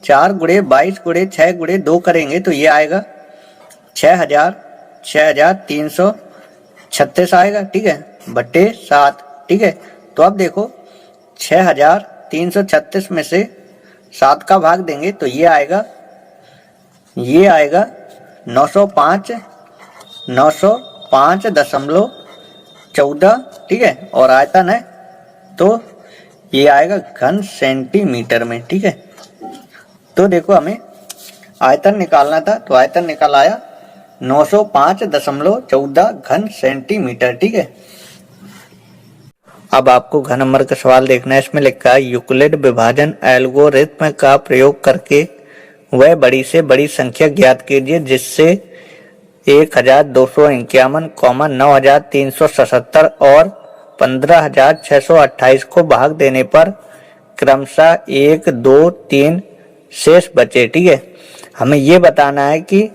4 गुणे 22 गुणे 6 गुणे 2 करेंगे तो ये आएगा 6336 आएगा, ठीक है, बटे 7, ठीक है। तो अब देखो 6336 में से 7 का भाग देंगे तो ये आएगा 905.14, ठीक है। और आयतन है तो ये आएगा घन सेंटीमीटर में, ठीक है। तो देखो हमें आयतन निकालना था तो आयतन निकल आया 905.14 घन सेंटीमीटर, ठीक है। अब आपको घन नंबर का सवाल देखना है। इसमें लिखा है यूक्लिड विभाजन एल्गोरिथ्म का प्रयोग करके वह बड़ी से बड़ी संख्या ज्ञात कीजिए जिससे 1251, 9377 और 15628 को भाग देने पर क्रमशः 1, 2, 3 शेष बचे, ठीक है। हमें ये बताना है कि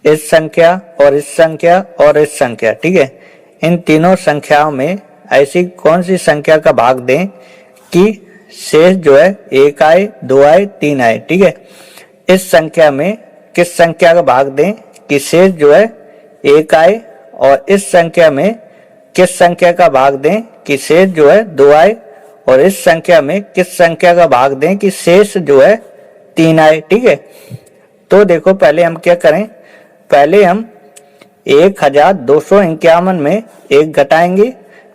इस संख्या और इस संख्या और इस संख्या, ठीक है, इन तीनों संख्याओं में ऐसी कौन सी संख्या का भाग दें कि शेष जो है 1 आए, 2 आए, 3 आए, ठीक है। इस संख्या में किस संख्या का भाग दें कि शेष जो है 1 आए, और इस संख्या में किस संख्या का भाग दें कि शेष जो है 2 आए, और इस संख्या में किस संख्या का भाग दें कि शेष जो है 3 आए, ठीक है। तो देखो पहले हम क्या करें, पहले हम 1251 में 1 घटाएंगे,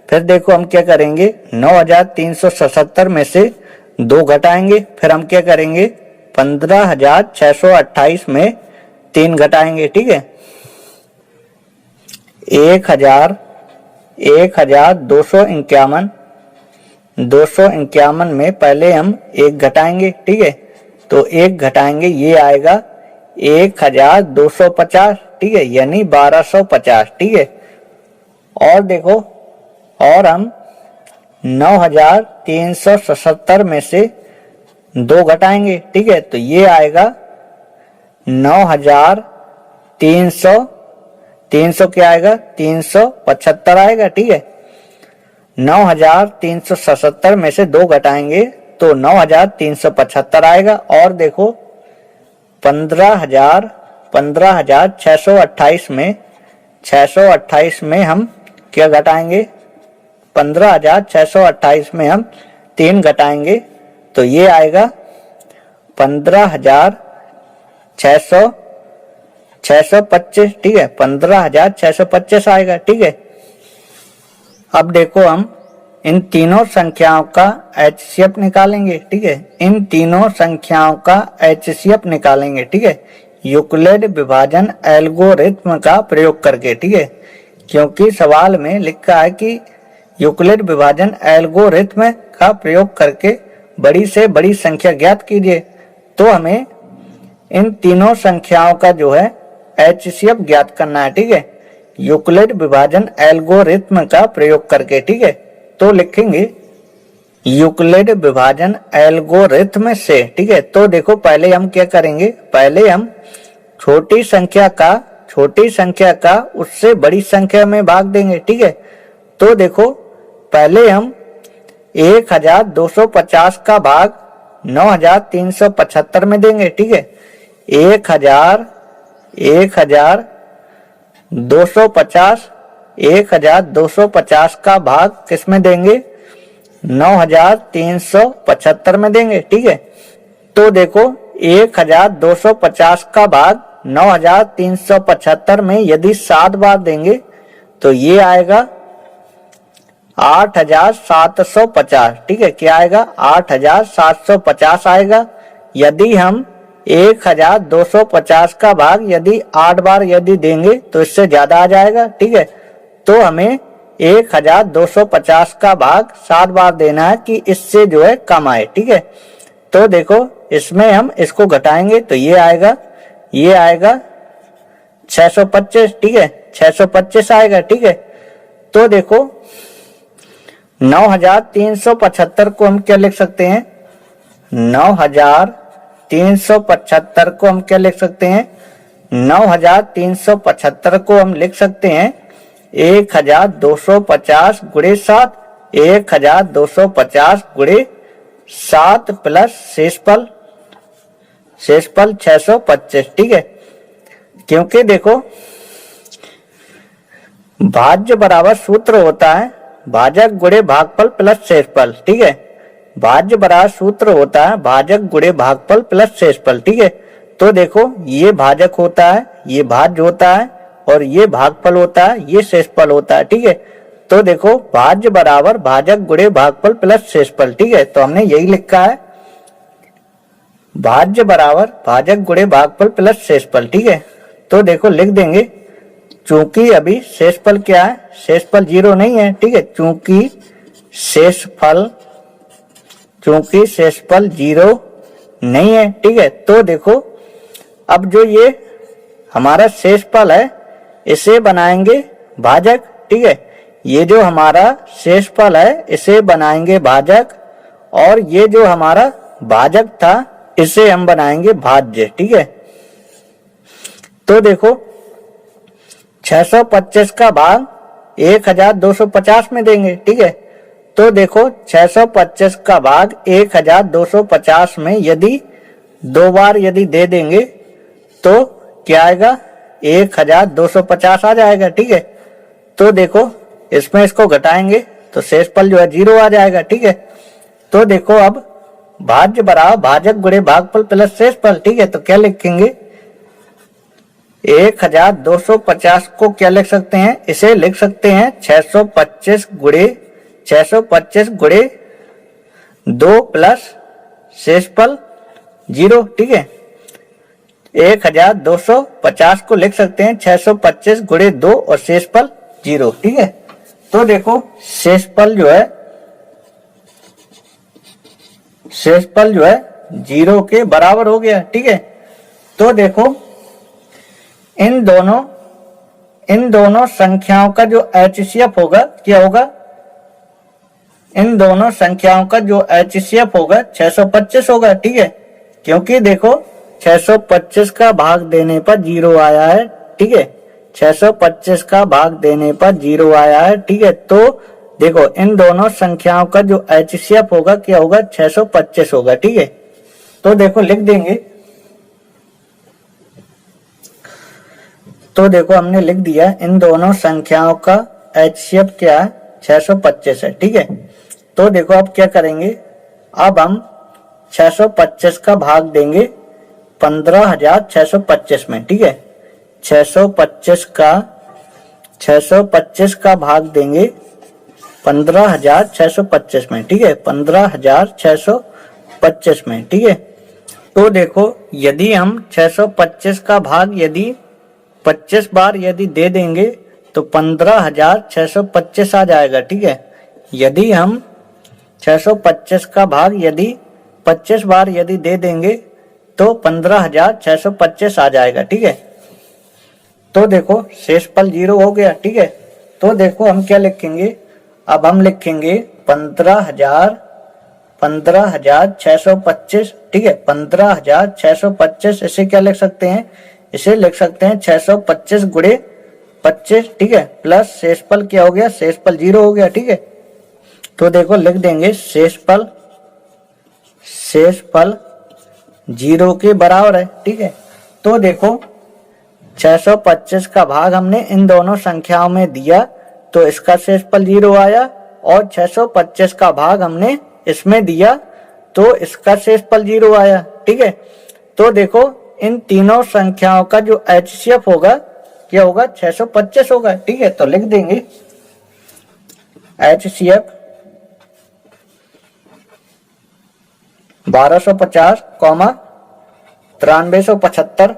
फिर देखो हम क्या करेंगे 9377 में से 2 घटाएंगे, फिर हम क्या करेंगे 15628 में 3 घटाएंगे, ठीक है। 1251 में पहले हम 1 घटाएंगे, ठीक है। तो 1 घटाएंगे ये आएगा 1250, ठीक है, यानी 1250, ठीक है। और देखो और हम 9377 में से 2 घटाएंगे, ठीक है। तो ये आएगा 300 क्या आएगा 375 आएगा, ठीक है। 9377 में से 2 घटाएंगे तो 9375 आएगा। और देखो 15628 में हम क्या घटाएंगे 15628 में हम 3 घटाएंगे तो ये आएगा 15625, ठीक है, 15625 आएगा, ठीक है। अब देखो हम इन तीनों संख्याओं का एचसीएफ निकालेंगे, ठीक है। इन तीनों संख्याओं का एचसीएफ निकालेंगे, ठीक है, यूक्लिड विभाजन एल्गोरिथ्म का प्रयोग करके, ठीक है। क्योंकि सवाल में लिखा है कि यूक्लिड विभाजन एल्गोरिथ्म का प्रयोग करके बड़ी से बड़ी संख्या ज्ञात कीजिए, तो हमें इन तीनों संख्याओं का जो है एचसीएफ ज्ञात करना है, ठीक है, यूक्लिड विभाजन एल्गोरिथ्म का प्रयोग करके, ठीक है। तो लिखेंगे यूक्लिड विभाजन एल्गोरिथ्म से, ठीक है। तो देखो पहले हम क्या करेंगे, पहले हम छोटी संख्या का उससे बड़ी संख्या में भाग देंगे, ठीक है। तो देखो पहले हम 1250 का भाग 9375 में देंगे, ठीक है। 1250 का भाग किस में देंगे 9375 में देंगे, ठीक है। तो देखो 1250 का भाग 9375 में यदि 7 बार देंगे तो ये आएगा 8750, ठीक है। क्या आएगा 8750 आएगा। यदि हम 1250 का भाग यदि 8 बार यदि देंगे तो इससे ज्यादा आ जाएगा, ठीक है। तो हमें 1250 का भाग 7 बार देना है कि इससे जो है कम आए, ठीक है। तो देखो इसमें हम इसको घटाएंगे तो ये आएगा 625, ठीक है, 625 आएगा, ठीक है। तो देखो 9375 को हम क्या लिख सकते हैं 9375 को हम क्या लिख सकते हैं 9375 को हम लिख सकते हैं 1250 गुणे 7, 1250 गुणे 7 प्लस शेषफल 625, ठीक है। क्योंकि देखो भाज्य बराबर सूत्र होता है भाजक गुणे भागफल प्लस शेषफल, ठीक है। भाज्य बराबर सूत्र होता है भाजक गुणे भागफल प्लस शेषफल, ठीक है। तो देखो ये भाजक होता है, ये भाज्य होता है और ये भागफल होता है, ये शेषफल होता है, ठीक है। तो देखो भाज्य बराबर भाजक गुणे भागफल प्लस शेषफल, ठीक है। तो हमने यही लिखा है भाज्य बराबर भाजक गुणे भागफल प्लस शेषफल, ठीक है। तो देखो लिख देंगे, चूंकि अभी शेषफल क्या है, शेषफल 0 नहीं है, ठीक है। चूंकि शेषफल 0 नहीं है, ठीक है। तो देखो अब जो ये हमारा शेषफल है इसे बनाएंगे भाजक, ठीक है। ये जो हमारा शेषफल है इसे बनाएंगे भाजक और ये जो हमारा भाजक था इसे हम बनाएंगे भाज्य, ठीक है। तो देखो 625 का भाग 1250 में देंगे, ठीक है। तो देखो 625 का भाग 1250 में यदि 2 बार यदि दे देंगे तो क्या आएगा, 1250 आ जाएगा, ठीक है। तो देखो इसमें इसको घटाएंगे तो शेषफल जो है 0 आ जाएगा, ठीक है। तो देखो अब भाज्य बराबर भाजक गुणे भागफल प्लस शेषफल, ठीक है। तो क्या लिखेंगे, 1250 को क्या लिख सकते हैं, इसे लिख सकते हैं 625 गुणे 2 प्लस शेषफल 0, ठीक है। 1250 को लिख सकते हैं 625 गुणे 2 और शेषफल 0, ठीक है। तो देखो शेषफल जो है 0 के बराबर हो गया, ठीक है। तो देखो इन दोनों संख्याओं का जो HCF होगा क्या होगा, इन दोनों संख्याओं का जो HCF होगा 625 होगा, ठीक है। क्योंकि देखो 625 का भाग देने पर 0 आया है, ठीक है। 625 का भाग देने पर 0 आया है, ठीक है। तो देखो इन दोनों संख्याओं का जो HCF होगा क्या होगा, 625 होगा, ठीक है। तो देखो लिख देंगे, तो देखो हमने लिख दिया इन दोनों संख्याओं का HCF क्या है, 625 है, ठीक है। तो देखो अब क्या करेंगे, अब हम 625 का भाग देंगे 15,625 में, ठीक है। 625 का भाग देंगे 15,625 में, ठीक है। 15,625 में, ठीक है। तो देखो यदि हम 625 का भाग यदि 25 बार यदि दे देंगे तो 15,625 आ जाएगा, ठीक है। यदि हम 625 का भाग यदि 25 बार यदि दे देंगे तो 15,625 आ जाएगा, ठीक है। तो देखो शेषफल 0 हो गया, ठीक है। तो देखो हम क्या लिखेंगे, अब हम लिखेंगे 15,625, ठीक है। 15,625 इसे क्या लिख सकते हैं, इसे लिख सकते हैं 625 गुणे 25, ठीक है। प्लस शेषफल क्या हो गया, शेषफल 0 हो गया, ठीक है। तो देखो लिख देंगे शेषफल 0 के बराबर है, ठीक है। तो देखो 625 का भाग हमने इन दोनों संख्याओं में दिया तो इसका शेषफल 0 आया और 625 का भाग हमने इसमें दिया तो इसका शेषफल 0 आया, ठीक है। तो देखो इन तीनों संख्याओं का जो HCF होगा क्या होगा, 625 होगा, ठीक है। तो लिख देंगे HCF 1250, 9375,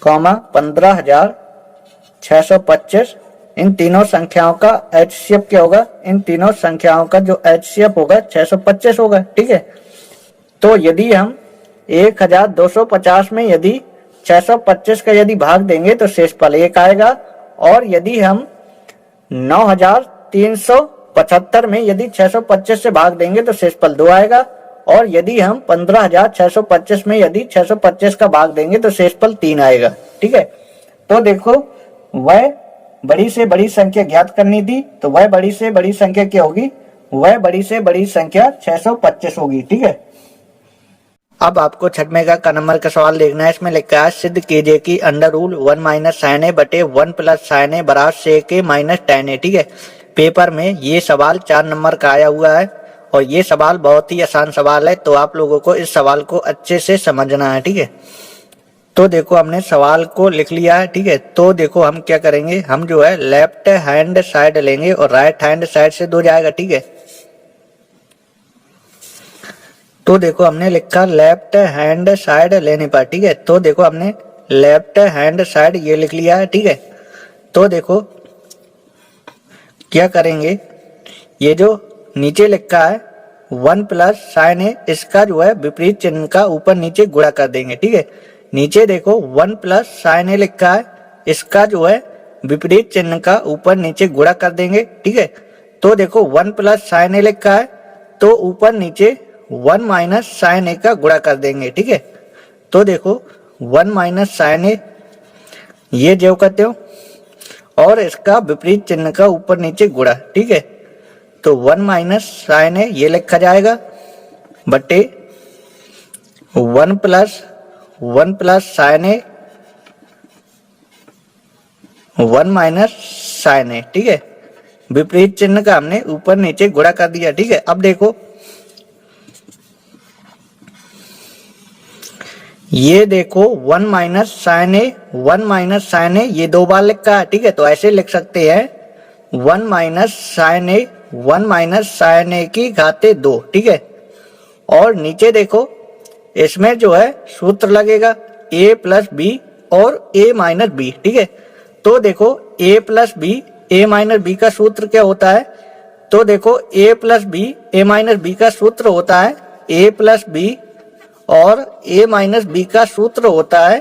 15,625 इन तीनों संख्याओं का HCF क्या होगा, इन तीनों संख्याओं का जो HCF होगा 625 होगा, ठीक है। तो यदि हम 1250 में यदि 625 का यदि भाग देंगे तो शेषफल 1 आएगा और यदि हम 9,375 में यदि 625 से भाग देंगे तो शेषफल 2 आएगा और यदि हम 15,625 में यदि 625 का भाग देंगे तो शेषफल 3 आएगा, ठीक है। तो देखो वह बड़ी से बड़ी संख्या ज्ञात करनी थी तो वह बड़ी से बड़ी संख्या क्या होगी, वह बड़ी से बड़ी संख्या 625 होगी, ठीक है। अब आपको छठवें का नंबर का सवाल देखना है। इसमें लिखा है सिद्ध कीजिए कि अंडर रूल 1 माइनस साइन ए बटे 1 प्लस साइन ए बराबर सेक ए माइनस tan ए। ठीक है, पेपर में ये सवाल 4 नंबर का आया हुआ है और ये सवाल बहुत ही आसान सवाल है, तो आप लोगों को इस सवाल को अच्छे से समझना है। ठीक है, तो देखो हमने सवाल को लिख लिया है। ठीक है, तो देखो हम क्या करेंगे, हम जो है लेफ्ट हैंड साइड लेंगे और राइट हैंड साइड से 2 जाएगा। ठीक है, तो देखो हमने लिखा लेफ्ट हैंड साइड लेने पर। ठीक है, तो देखो हमने लेफ्ट हैंड साइड ये लिख लिया है। ठीक है, तो देखो क्या करेंगे, ये जो नीचे लिखा है 1 प्लस साइन ए, इसका जो है विपरीत चिन्ह का ऊपर नीचे गुणा कर देंगे। ठीक है, नीचे देखो 1 प्लस साइन ए लिखा है, इसका जो है विपरीत चिन्ह का ऊपर नीचे गुणा कर देंगे। ठीक है, तो देखो 1 प्लस साइन ए लिखा है, तो ऊपर नीचे 1 माइनस साइन ए का गुणा कर देंगे। ठीक है, तो देखो 1 माइनस साइन ए ये जो करते हो और इसका विपरीत चिन्ह का ऊपर नीचे गुणा। ठीक है, तो 1 माइनस साइन ए ये लिखा जाएगा बटे 1 प्लस साइन ए 1 माइनस साइन ए। ठीक है, विपरीत चिन्ह का हमने ऊपर नीचे गुणा कर दिया। ठीक है, अब देखो ये देखो 1 माइनस साइन ए 1 माइनस साइन ए ये 2 बार लिखा है। ठीक है, तो ऐसे लिख सकते हैं 1 माइनस साइन ए 1 माइनस साइन ए की घाते 2। ठीक है, और नीचे देखो इसमें जो है सूत्र लगेगा a प्लस बी और a माइनस बी। ठीक है, तो देखो a plus B a minus B का सूत्र क्या होता है, तो देखो a plus B a minus B का सूत्र होता है a प्लस बी और a माइनस बी का सूत्र होता है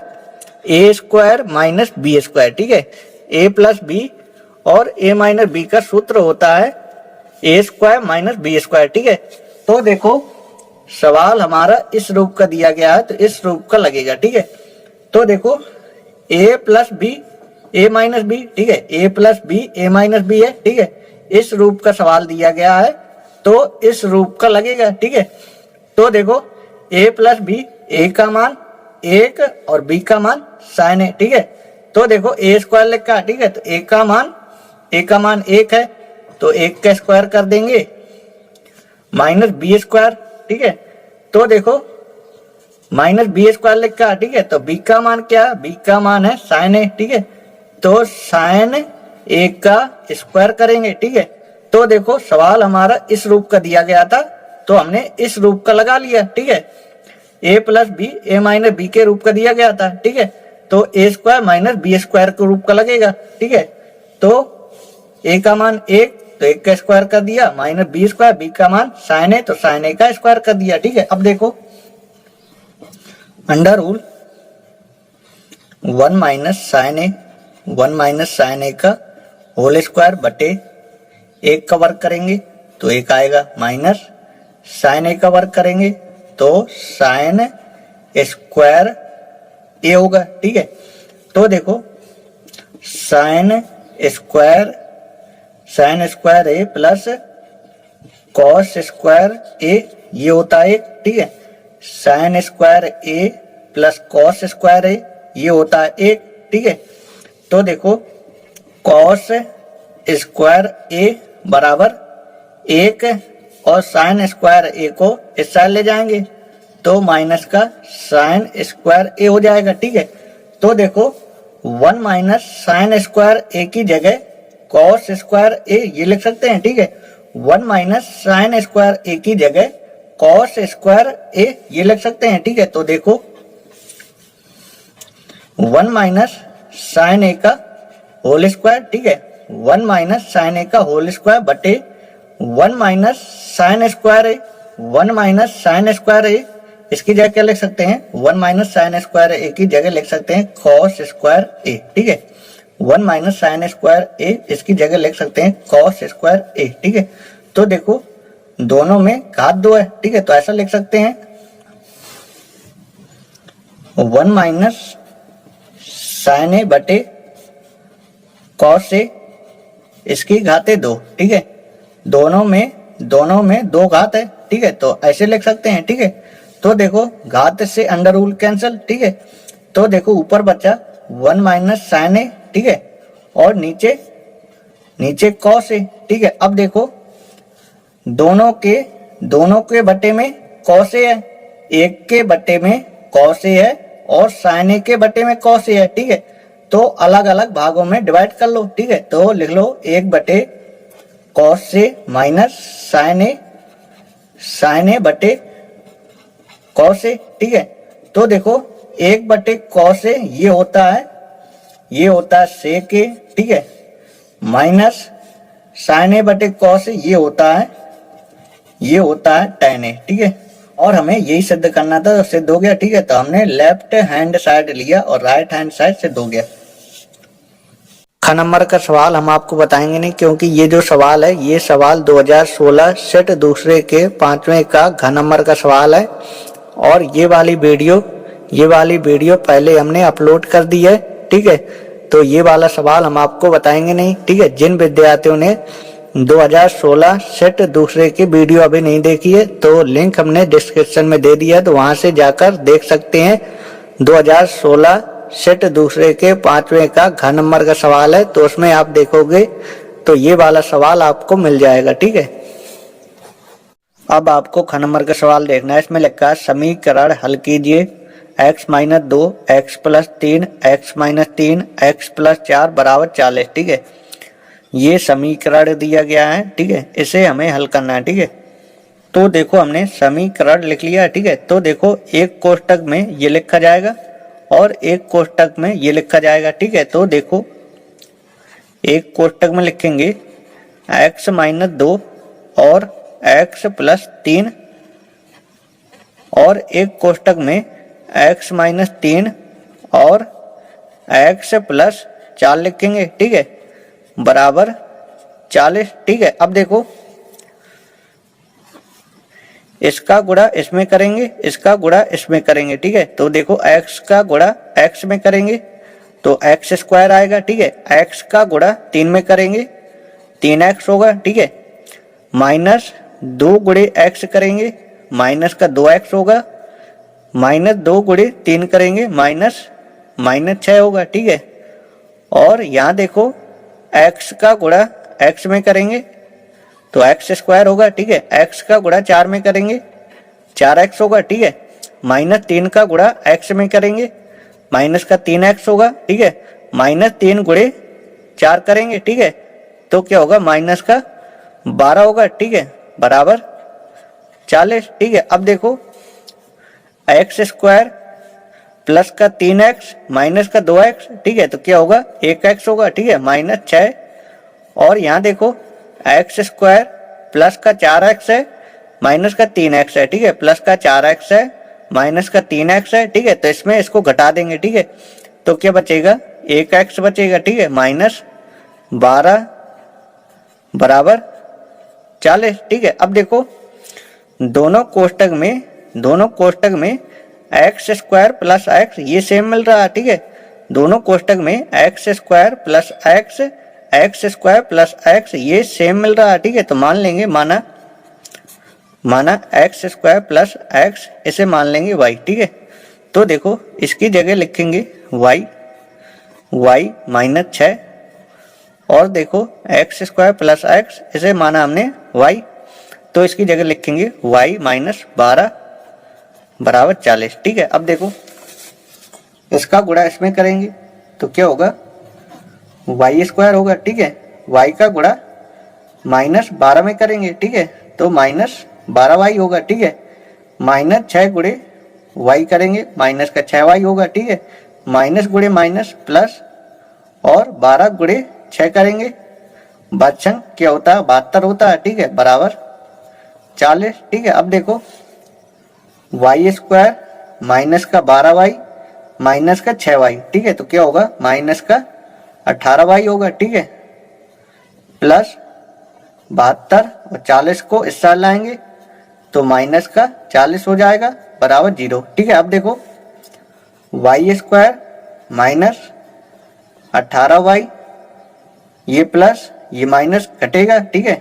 a square minus B square. ठीक है, a प्लस बी और a माइनस बी का सूत्र होता है a square minus B square. ठीक है, तो देखो सवाल हमारा इस रूप का दिया गया है, तो इस रूप का लगेगा। ठीक है, तो देखो a plus B a minus B. ठीक है, a plus B a minus B है। ठीक है, इस रूप का सवाल दिया गया है, तो इस रूप का लगेगा। ठीक है, तो देखो a प्लस बी, a का मान 1 और b का मान साइन है। ठीक है, तो देखो a स्क्वायर लिखा। ठीक है, तो a का मान 1 है, तो 1 का स्क्वायर कर देंगे माइनस बी स्क्वायर। ठीक है, तो देखो माइनस बी स्क्वायर लिखा। ठीक है, तो b का मान क्या, b का मान है साइन है। ठीक है, तो साइन 1 का स्क्वायर करेंगे। ठीक है, तो देखो सवाल हमारा इस रूप का दिया गया था, तो हमने इस रूप का लगा लिया। ठीक है, a plus B a minus B के रूप का दिया गया था। ठीक है, तो a square minus B square के रूप का लगेगा। ठीक है, तो a का मान 1, तो 1 का स्क्वायर कर दिया माइनस बी स्क्वायर, b का मान साइन है, तो साइन a का स्क्वायर कर दिया। ठीक है, अब देखो अंडर रूल 1 माइनस साइन ए का होल स्क्वायर बटे 1 का वर्ग करेंगे तो 1 आएगा, माइनस साइन ए का वर्ग करेंगे तो साइन स्क्वायर ए होगा। ठीक है, तो देखो साइन स्क्वायर ए प्लस कॉस स्क्वायर ए ये होता है 1। ठीक है, साइन स्क्वायर ए प्लस कॉस स्क्वायर ए ये होता है 1। ठीक है, तो देखो कॉस स्क्वायर ए बराबर 1 और साइन स्क्वायर ए को इस साइड ले जाएंगे तो माइनस का साइन स्क्वायर ए हो जाएगा। ठीक है, तो देखो 1 माइनस साइन स्क्वायर ए की जगह कॉस स्क्वायर ए ये लिख सकते हैं। ठीक है, 1 माइनस साइन स्क्वायर ए की जगह कॉस स्क्वायर ए ये लिख सकते हैं। ठीक है, तो देखो 1 माइनस साइन ए का होल स्क्वायर। ठीक है, 1 माइनस साइन ए का होल स्क्वायर बटे 1 माइनस साइन स्क्वायर ए, 1 माइनस साइन स्क्वायर ए इसकी जगह क्या लिख सकते हैं, 1 माइनस साइन स्क्वायर ए की जगह लिख सकते हैं कॉस स्क्वायर ए। ठीक है, 1 माइनस साइन स्क्वायर ए इसकी जगह लिख सकते हैं कॉस स्क्वायर ए। ठीक है, तो देखो दोनों में घात 2 है। ठीक है, तो ऐसा लिख सकते हैं 1 माइनस साइन ए बटे कॉस ए इसकी घाते 2। ठीक है, दोनों में 2 घात है। ठीक है, तो ऐसे लिख सकते हैं। ठीक है, तो देखो घात से अंडर रूल कैंसिल, ठीक है। तो देखो ऊपर बचा 1 माइनस साइन ए, ठीक है, और नीचे नीचे कॉस ए, ठीक है। अब देखो दोनों के बटे में कॉस ए है, एक के बटे में कॉस ए है और साइन ए के बटे में कॉस ए है, ठीक है। तो अलग अलग भागों में डिवाइड कर लो, ठीक है। तो लिख लो 1 बटे कॉस ए माइनस साइन ए बटे कॉस ए, ठीक है। तो देखो 1 बटे कॉस ए ये होता है सेक ए, ठीक है, माइनस साइन ए बटे कॉस ए ये होता है tan ए, ठीक है। और हमें यही सिद्ध करना था, तो सिद्ध हो गया, ठीक है। तो हमने लेफ्ट हैंड साइड लिया और राइट हैंड साइड सिद्ध हो गया। ख नंबर का सवाल हम आपको बताएंगे नहीं, क्योंकि ये जो सवाल है ये सवाल 2016 सेट दूसरे के 5वें का घ नंबर का सवाल है। और ये वाली वीडियो पहले हमने अपलोड कर दी है, ठीक है। तो ये वाला सवाल हम आपको बताएंगे नहीं, ठीक है। जिन विद्यार्थियों ने 2016 सेट दूसरे की वीडियो अभी नहीं देखी है तो लिंक हमने डिस्क्रिप्शन में दे दिया है, तो वहां से जाकर देख सकते हैं। 2016 सेट दूसरे के 5वें का घ नंबर का सवाल है, तो उसमें आप देखोगे तो ये वाला सवाल आपको मिल जाएगा, ठीक है। अब आपको ख नंबर का सवाल देखना है। इसमें लिखा है समीकरण हल कीजिए, x minus 2 x plus 3 x minus 3 x plus 4 बराबर 40, ठीक है। ये समीकरण दिया गया है, ठीक है। इसे हमें हल करना है, ठीक है। तो देखो हमने समीकरण लिख लिया है, ठीक है। तो देखो एक कोष्टक में ये लिखा जाएगा और एक कोष्टक में ये लिखा जाएगा, ठीक है। तो देखो एक कोष्टक में लिखेंगे x माइनस 2 और x प्लस 3 और एक कोष्टक में x माइनस 3 और x प्लस 4 लिखेंगे, ठीक है, बराबर 40, ठीक है। अब देखो इसका गुणा इसमें करेंगे, इसका गुणा इसमें करेंगे, ठीक है। तो देखो x का गुणा x में करेंगे तो x स्क्वायर आएगा, ठीक है। x का गुणा 3 में करेंगे 3x होगा, ठीक है। माइनस 2 गुणे x करेंगे माइनस का 2x होगा, माइनस 2 गुणे 3 करेंगे माइनस 6 होगा, ठीक है। और यहाँ देखो x का गुणा x में करेंगे तो x स्क्वायर होगा, ठीक है। x का गुणा 4 में करेंगे 4x होगा, ठीक है। माइनस 3 का गुणा x में करेंगे माइनस का 3x होगा, ठीक है। माइनस 3 गुणे 4 करेंगे, ठीक है, तो क्या होगा माइनस का 12 होगा, ठीक है, बराबर 40, ठीक है। अब देखो x स्क्वायर प्लस का 3x माइनस का 2x, ठीक है, तो क्या होगा 1x होगा, ठीक है, माइनस 6। और यहाँ देखो x स्क्वायर प्लस का 4x है माइनस का 3x है, ठीक है, प्लस का 4x है माइनस का 3x है, ठीक है। तो इसमें इसको घटा देंगे, ठीक है, तो क्या बचेगा 1x बचेगा, ठीक है, माइनस 12 बराबर 40, ठीक है। अब देखो दोनों कोष्टक में एक्स स्क्वायर प्लस एक्स ये सेम मिल रहा है, ठीक है। दोनों कोष्टक में x square plus x square plus x ये सेम मिल रहा है, ठीक है। तो मान लेंगे माना एक्स स्क्वायर प्लस एक्स, इसे मान लेंगे वाई, ठीक है। तो देखो इसकी जगह लिखेंगे वाई माइनस 6 और देखो एक्स स्क्वायर प्लस एक्स, इसे माना हमने वाई, तो इसकी जगह लिखेंगे वाई माइनस 12 बराबर 40, ठीक है। अब देखो इसका गुणा इसमें करेंगे तो क्या होगा वाई स्क्वायर होगा, ठीक है। वाई का गुणा माइनस 12 में करेंगे, ठीक है, तो माइनस 12 वाई होगा, ठीक है। माइनस 6 गुणे वाई करेंगे माइनस का 6 वाई होगा, ठीक है। माइनस गुणे माइनस प्लस और 12 गुणे 6 करेंगे बच्चन क्या होता है 72 होता है, ठीक है, बराबर 40, ठीक है। अब देखो वाई स्क्वायर माइनस का 12 वाई माइनस का 6 वाई, ठीक है, तो क्या होगा माइनस का 18 वाई होगा, ठीक है, प्लस 72 और 40 को इस साइड लाएंगे तो माइनस का 40 हो जाएगा बराबर 0, ठीक है। अब देखो वाई स्क्वायर माइनस 18 वाई ये प्लस ये माइनस घटेगा, ठीक है,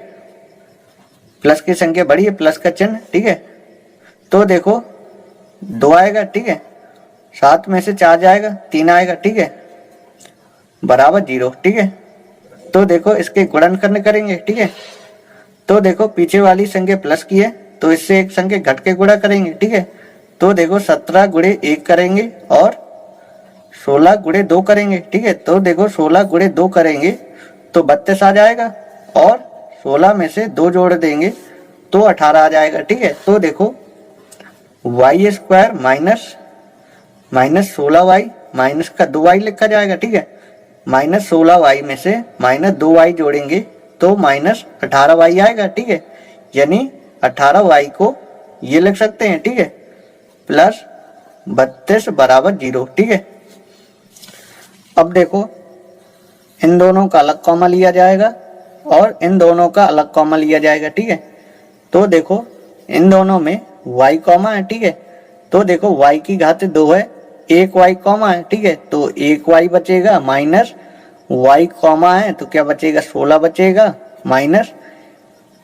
प्लस की संख्या बड़ी है प्लस का चिन्ह, ठीक है। तो देखो 2 आएगा, ठीक है। 7 में से 4 जाएगा, 3 आएगा, ठीक है, बराबर 0, ठीक है। तो देखो इसके गुणनखंड करेंगे, ठीक है। तो देखो पीछे वाली संख्या प्लस की है तो इससे एक संख्या घट के गुणा करेंगे, ठीक है। तो देखो 17 गुणे 1 करेंगे और 16 गुणे 2 करेंगे, ठीक है। तो देखो 16 गुणे 2 करेंगे तो 32 आ जाएगा और 16 में से 2 जोड़ देंगे तो 18 आ जाएगा, ठीक है। तो देखो Y square minus 16y minus का 2y लिखा जाएगा, ठीक है। माइनस 16y में से माइनस 2y जोड़ेंगे तो माइनस 18y आएगा, ठीक है। यानी 18y को ये लिख सकते हैं, ठीक है, प्लस 32 बराबर 0, ठीक है। अब देखो इन दोनों का अलग कॉमा लिया जाएगा और इन दोनों का अलग कॉमा लिया जाएगा, ठीक है। तो देखो इन दोनों में y कॉमा है, ठीक है। तो देखो y की घात 2 है, एक y कॉमा है, ठीक है। तो एक y बचेगा माइनस y कॉमा है तो क्या बचेगा 16 बचेगा माइनस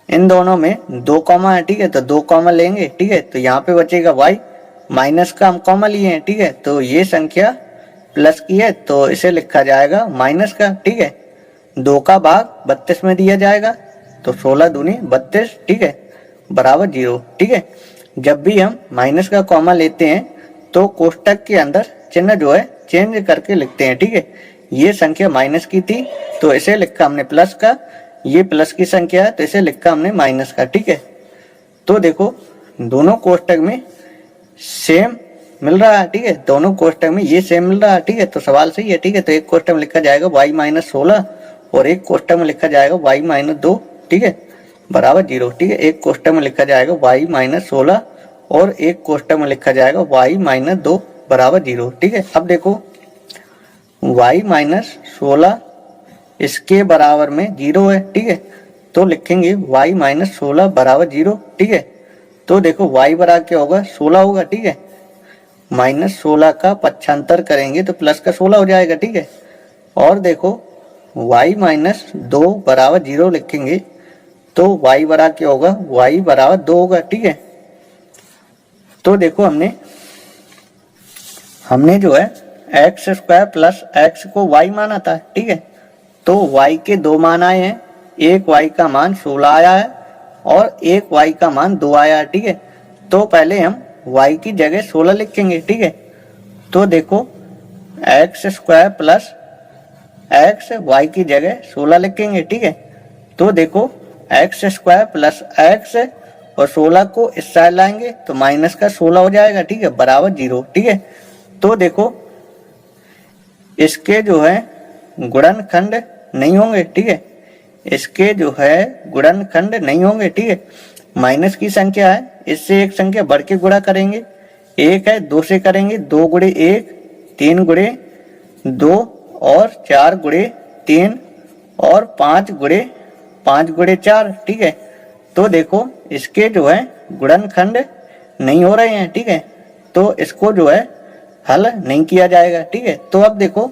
इन दोनों में 2 कॉमा है, ठीक है। तो 2 कॉमा लेंगे, ठीक है। तो यहाँ पे बचेगा y माइनस का हम कॉमा लिए हैं, ठीक है। तो ये संख्या प्लस की है तो इसे लिखा जाएगा माइनस का, ठीक है। 2 का भाग 32 में दिया जाएगा तो 16 दूनी 32, ठीक है, बराबर 0, ठीक है। जब भी हम माइनस का कॉमा लेते हैं तो कोष्टक के अंदर चिन्ह जो है चेंज करके लिखते हैं, ठीक है। ये संख्या माइनस की थी तो इसे लिखा हमने प्लस का, ये प्लस की संख्या है तो इसे लिखा हमने माइनस का, ठीक है। तो देखो दोनों कोष्टक में सेम मिल रहा है, ठीक है। दोनों कोष्टक में ये सेम मिल रहा है, ठीक है। तो सवाल सही है, ठीक है। तो एक कोष्टक में लिखा जाएगा y माइनस 16 और एक कोष्टक में लिखा जाएगा y माइनस 2, ठीक है, बराबर 0, ठीक है। एक कोष्टक में लिखा जाएगा y माइनस 16 और एक कोष्टक में लिखा जाएगा y माइनस 2 बराबर 0, ठीक है। अब देखो y माइनस 16 इसके बराबर में 0 है, ठीक है। तो लिखेंगे y माइनस 16 बराबर 0, ठीक है। तो देखो y बराबर क्या होगा 16 होगा, ठीक है। माइनस 16 का पक्षांतर करेंगे तो प्लस का 16 हो जाएगा, ठीक है। और देखो y माइनस 2 बराबर 0 लिखेंगे तो y बराबर क्या होगा y बराबर 2 होगा, ठीक है। तो देखो हमने जो है एक्स स्क्वायर प्लस एक्स को y माना था, ठीक है। तो y के 2 मान आए हैं, एक y का मान 16 आया है और एक y का मान 2 आया है, ठीक है। तो पहले हम y की जगह 16 लिखेंगे, ठीक है। तो देखो x square plus x y की जगह 16 लिखेंगे, ठीक है। तो देखो एक्स स्क्वायर प्लस एक्स और 16 को इस साइड लाएंगे तो माइनस का 16 हो जाएगा, ठीक है, बराबर 0, ठीक है। तो देखो इसके जो है गुणनखंड नहीं होंगे, ठीक है। इसके जो है गुणनखंड नहीं होंगे, ठीक है। माइनस की संख्या है, इससे एक संख्या बढ़ के गुणा करेंगे, एक है 2 से करेंगे 2 गुणे 1, 3 गुणे 2 और 4 गुणे 3 और 5 गुणे 4, ठीक है। तो देखो इसके जो है गुणनखंड नहीं हो रहे हैं, ठीक है। तो इसको जो है हल नहीं किया जाएगा, ठीक है। तो अब देखो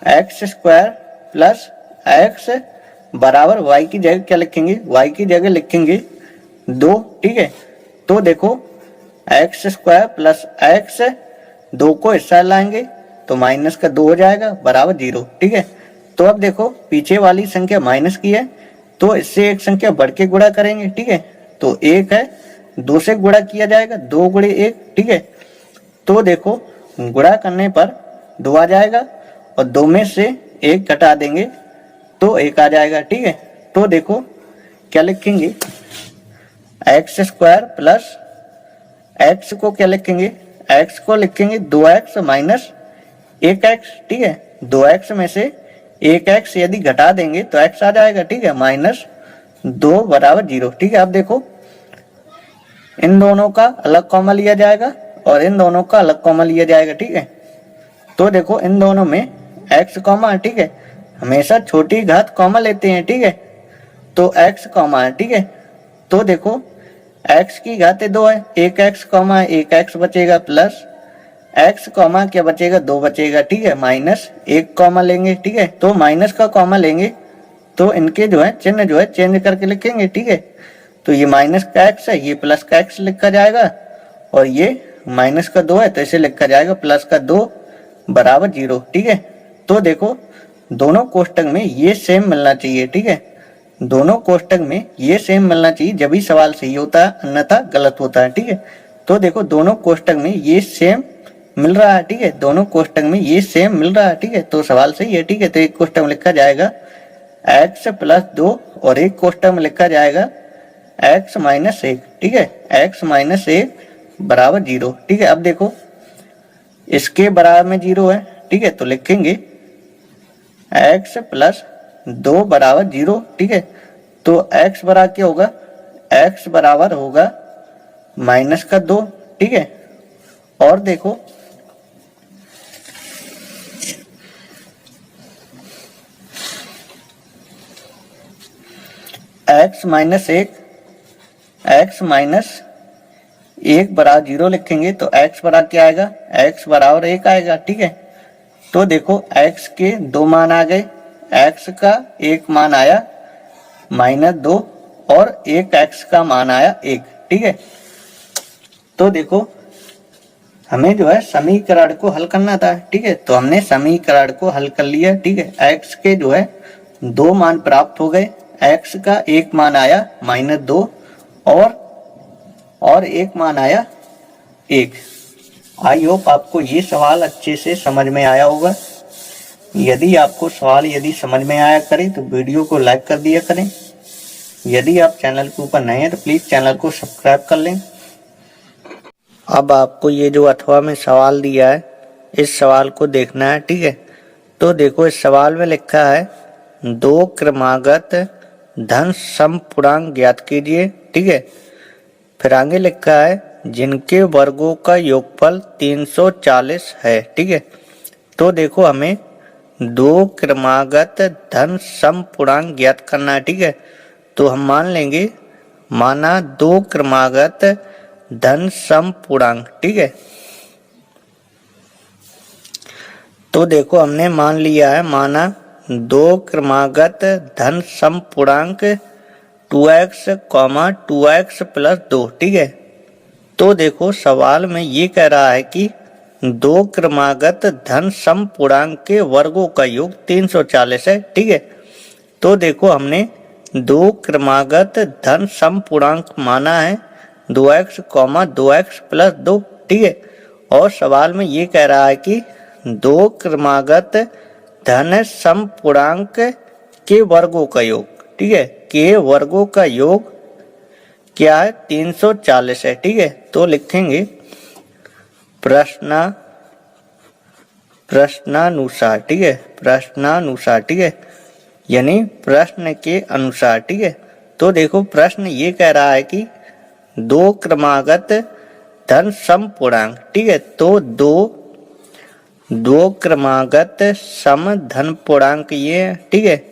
एक्स स्क्वायर प्लस एक्स बराबर y की जगह क्या लिखेंगे y की जगह लिखेंगे 2, ठीक है। तो देखो एक्स स्क्वायर प्लस एक्स 2 को इस साइड लाएंगे तो माइनस का 2 हो जाएगा बराबर 0, ठीक है। तो अब देखो पीछे वाली संख्या माइनस की है तो इससे एक संख्या बढ़ के गुणा करेंगे, ठीक है। तो एक है 2 से गुणा किया जाएगा 2 गुणे 1, ठीक है। तो देखो गुणा करने पर 2 आ जाएगा और 2 में से 1 घटा देंगे तो 1 आ जाएगा, ठीक है। तो देखो क्या लिखेंगे एक्स स्क्वायर प्लस एक्स को क्या लिखेंगे एक्स को लिखेंगे 2x माइनस 1x, ठीक है। 2x में से 1x यदि घटा देंगे तो x आ जाएगा, ठीक है, माइनस 2 बराबर 0, ठीक है। अब देखो इन दोनों का अलग कॉमा लिया जाएगा और इन दोनों का अलग कॉमा लिया जाएगा, ठीक है। तो देखो इन दोनों में x कॉमा है, ठीक है। हमेशा छोटी घात कॉमा लेते हैं, ठीक है। तो x कॉमा है, ठीक है। तो देखो x की घात 2 है, एक x कॉमा है 1x बचेगा प्लस x कॉमा क्या बचेगा 2 बचेगा, ठीक है, माइनस 1 कॉमा लेंगे, ठीक है। तो माइनस का कॉमा लेंगे तो इनके जो है चिन्ह जो है चेंज करके लिखेंगे, ठीक है। तो ये माइनस का x है, ये प्लस का x लिखा जाएगा और ये माइनस का 2 है तो इसे लिखा जाएगा प्लस का 2 बराबर 0। ठीक है, तो देखो दोनों कोष्टक में ये सेम मिलना चाहिए। ठीक है, दोनों कोष्टक में ये सेम मिलना चाहिए, जब भी सवाल सही होता है, अन्यथा गलत होता है। ठीक है, तो देखो दोनों कोष्टक में ये सेम मिल रहा है। ठीक है, दोनों कोष्टक में ये सेम मिल रहा है। ठीक है, तो सवाल सही है। ठीक है, तो एक कोष्टक में लिखा जाएगा x प्लस 2 और एक कोष्टक में लिखा जाएगा x माइनस 1। ठीक है, x माइनस 1 बराबर 0। ठीक है, अब देखो इसके बराबर में 0 है। ठीक है, तो लिखेंगे x प्लस 2 बराबर 0। ठीक है, तो x बराबर क्या होगा, x बराबर होगा माइनस का 2। ठीक है, और देखो x माइनस 1 बराबर 0 लिखेंगे तो x बराबर क्या आएगा, x बराबर 1 आएगा। ठीक है, तो देखो x के 2 मान आ गए, x का एक मान आया -2 और एक x का मान आया 1। ठीक है, तो देखो हमें जो है समीकरण को हल करना था। ठीक है, तो हमने समीकरण को हल कर लिया। ठीक है, x के जो है 2 मान प्राप्त हो गए, x का एक मान आया -2 और एक मान आया 1। आई होप आपको ये सवाल अच्छे से समझ में आया होगा। यदि आपको सवाल समझ में आया करे तो वीडियो को लाइक कर दिया करें। यदि आप चैनल के ऊपर नए हैं तो प्लीज चैनल को सब्सक्राइब कर लें। अब आपको ये जो अथवा में सवाल दिया है, इस सवाल को देखना है। ठीक है, तो देखो इस सवाल में लिखा है 2 क्रमागत धन सम पूर्णांक ज्ञात कीजिए। ठीक है, फिर आगे लिखा है जिनके वर्गों का योगफल 340 है। ठीक है, तो देखो हमें 2 क्रमागत धन सम पूर्णांक ज्ञात करना है। ठीक है, तो हम मान लेंगे, माना 2 क्रमागत धन सम पूर्णांक। ठीक है, तो देखो हमने मान लिया है, माना 2 क्रमागत धन सम पूर्णांक 2x, 2x प्लस 2। ठीक है, तो देखो सवाल में ये कह रहा है कि 2 क्रमागत धन सम पूर्णांक के वर्गों का योग 340 है। ठीक है, तो देखो हमने 2 क्रमागत धन सम पूर्णांक माना है 2x, 2x प्लस 2। ठीक है, और सवाल में ये कह रहा है कि 2 क्रमागत धन सम पूर्णांक के वर्गों का योग। ठीक है, के वर्गों का योग क्या है, 340 है। ठीक है, तो लिखेंगे प्रश्नानुसार। ठीक है, प्रश्नानुसार। ठीक है, यानी प्रश्न के अनुसार। ठीक है, तो देखो प्रश्न ये कह रहा है कि 2 क्रमागत धन सम पूर्णांक। ठीक है, तो 2 क्रमागत सम धन पूर्णांक ये है। ठीक है,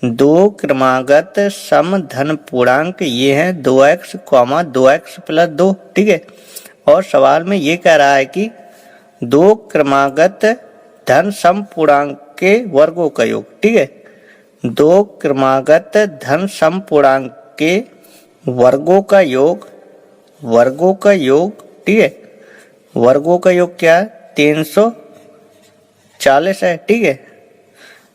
2 क्रमागत सम धन पूर्णांक ये है 2x, 2x प्लस 2। ठीक है, और सवाल में ये कह रहा है कि 2 क्रमागत धन सम पूर्णांक के वर्गों का योग। ठीक है, 2 क्रमागत धन सम पूर्णांक के वर्गों का योग, ठीक है, वर्गों का योग क्या है, 340 है। ठीक है,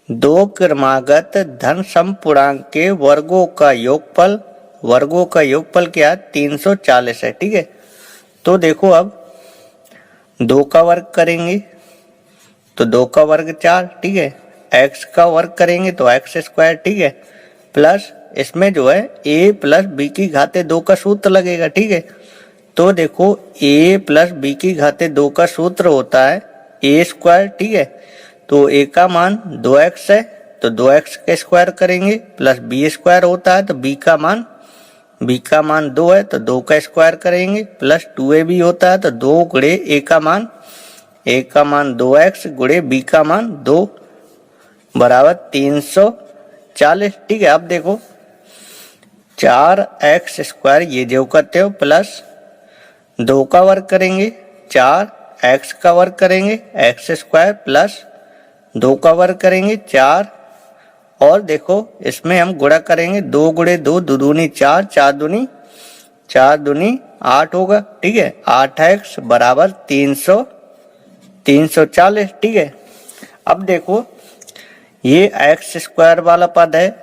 2 क्रमागत धन सम पूर्णांक के वर्गों का योगफल क्या है, 340 है। ठीक है, तो देखो अब 2 का वर्ग करेंगे तो 2 का वर्ग 4। ठीक है, x का वर्ग करेंगे तो x स्क्वायर। ठीक है, प्लस इसमें जो है a प्लस b की घाते 2 का सूत्र लगेगा। ठीक है, तो देखो a प्लस b की घाते 2 का सूत्र होता है a स्क्वायर। ठीक है, तो a का मान 2x है तो 2x का स्क्वायर करेंगे, प्लस b स्क्वायर होता है तो b का मान 2 है तो 2 का स्क्वायर करेंगे, प्लस 2ab होता है तो 2 गुणे a का मान 2x गुणे b का मान 2 बराबर 340। ठीक है, अब देखो 4x स्क्वायर ये जो करते हो, प्लस 2 का वर्ग करेंगे 4x का वर्ग करेंगे x स्क्वायर, प्लस 2 का वर्ग करेंगे 4, और देखो इसमें हम गुणा करेंगे 2 गुणे 2 2 दूनी 4, 4 दूनी 4 दूनी 8 होगा, ठीक है। 8x बराबर 340, ठीक है। अब देखो ये एक्स स्क्वायर वाला पद है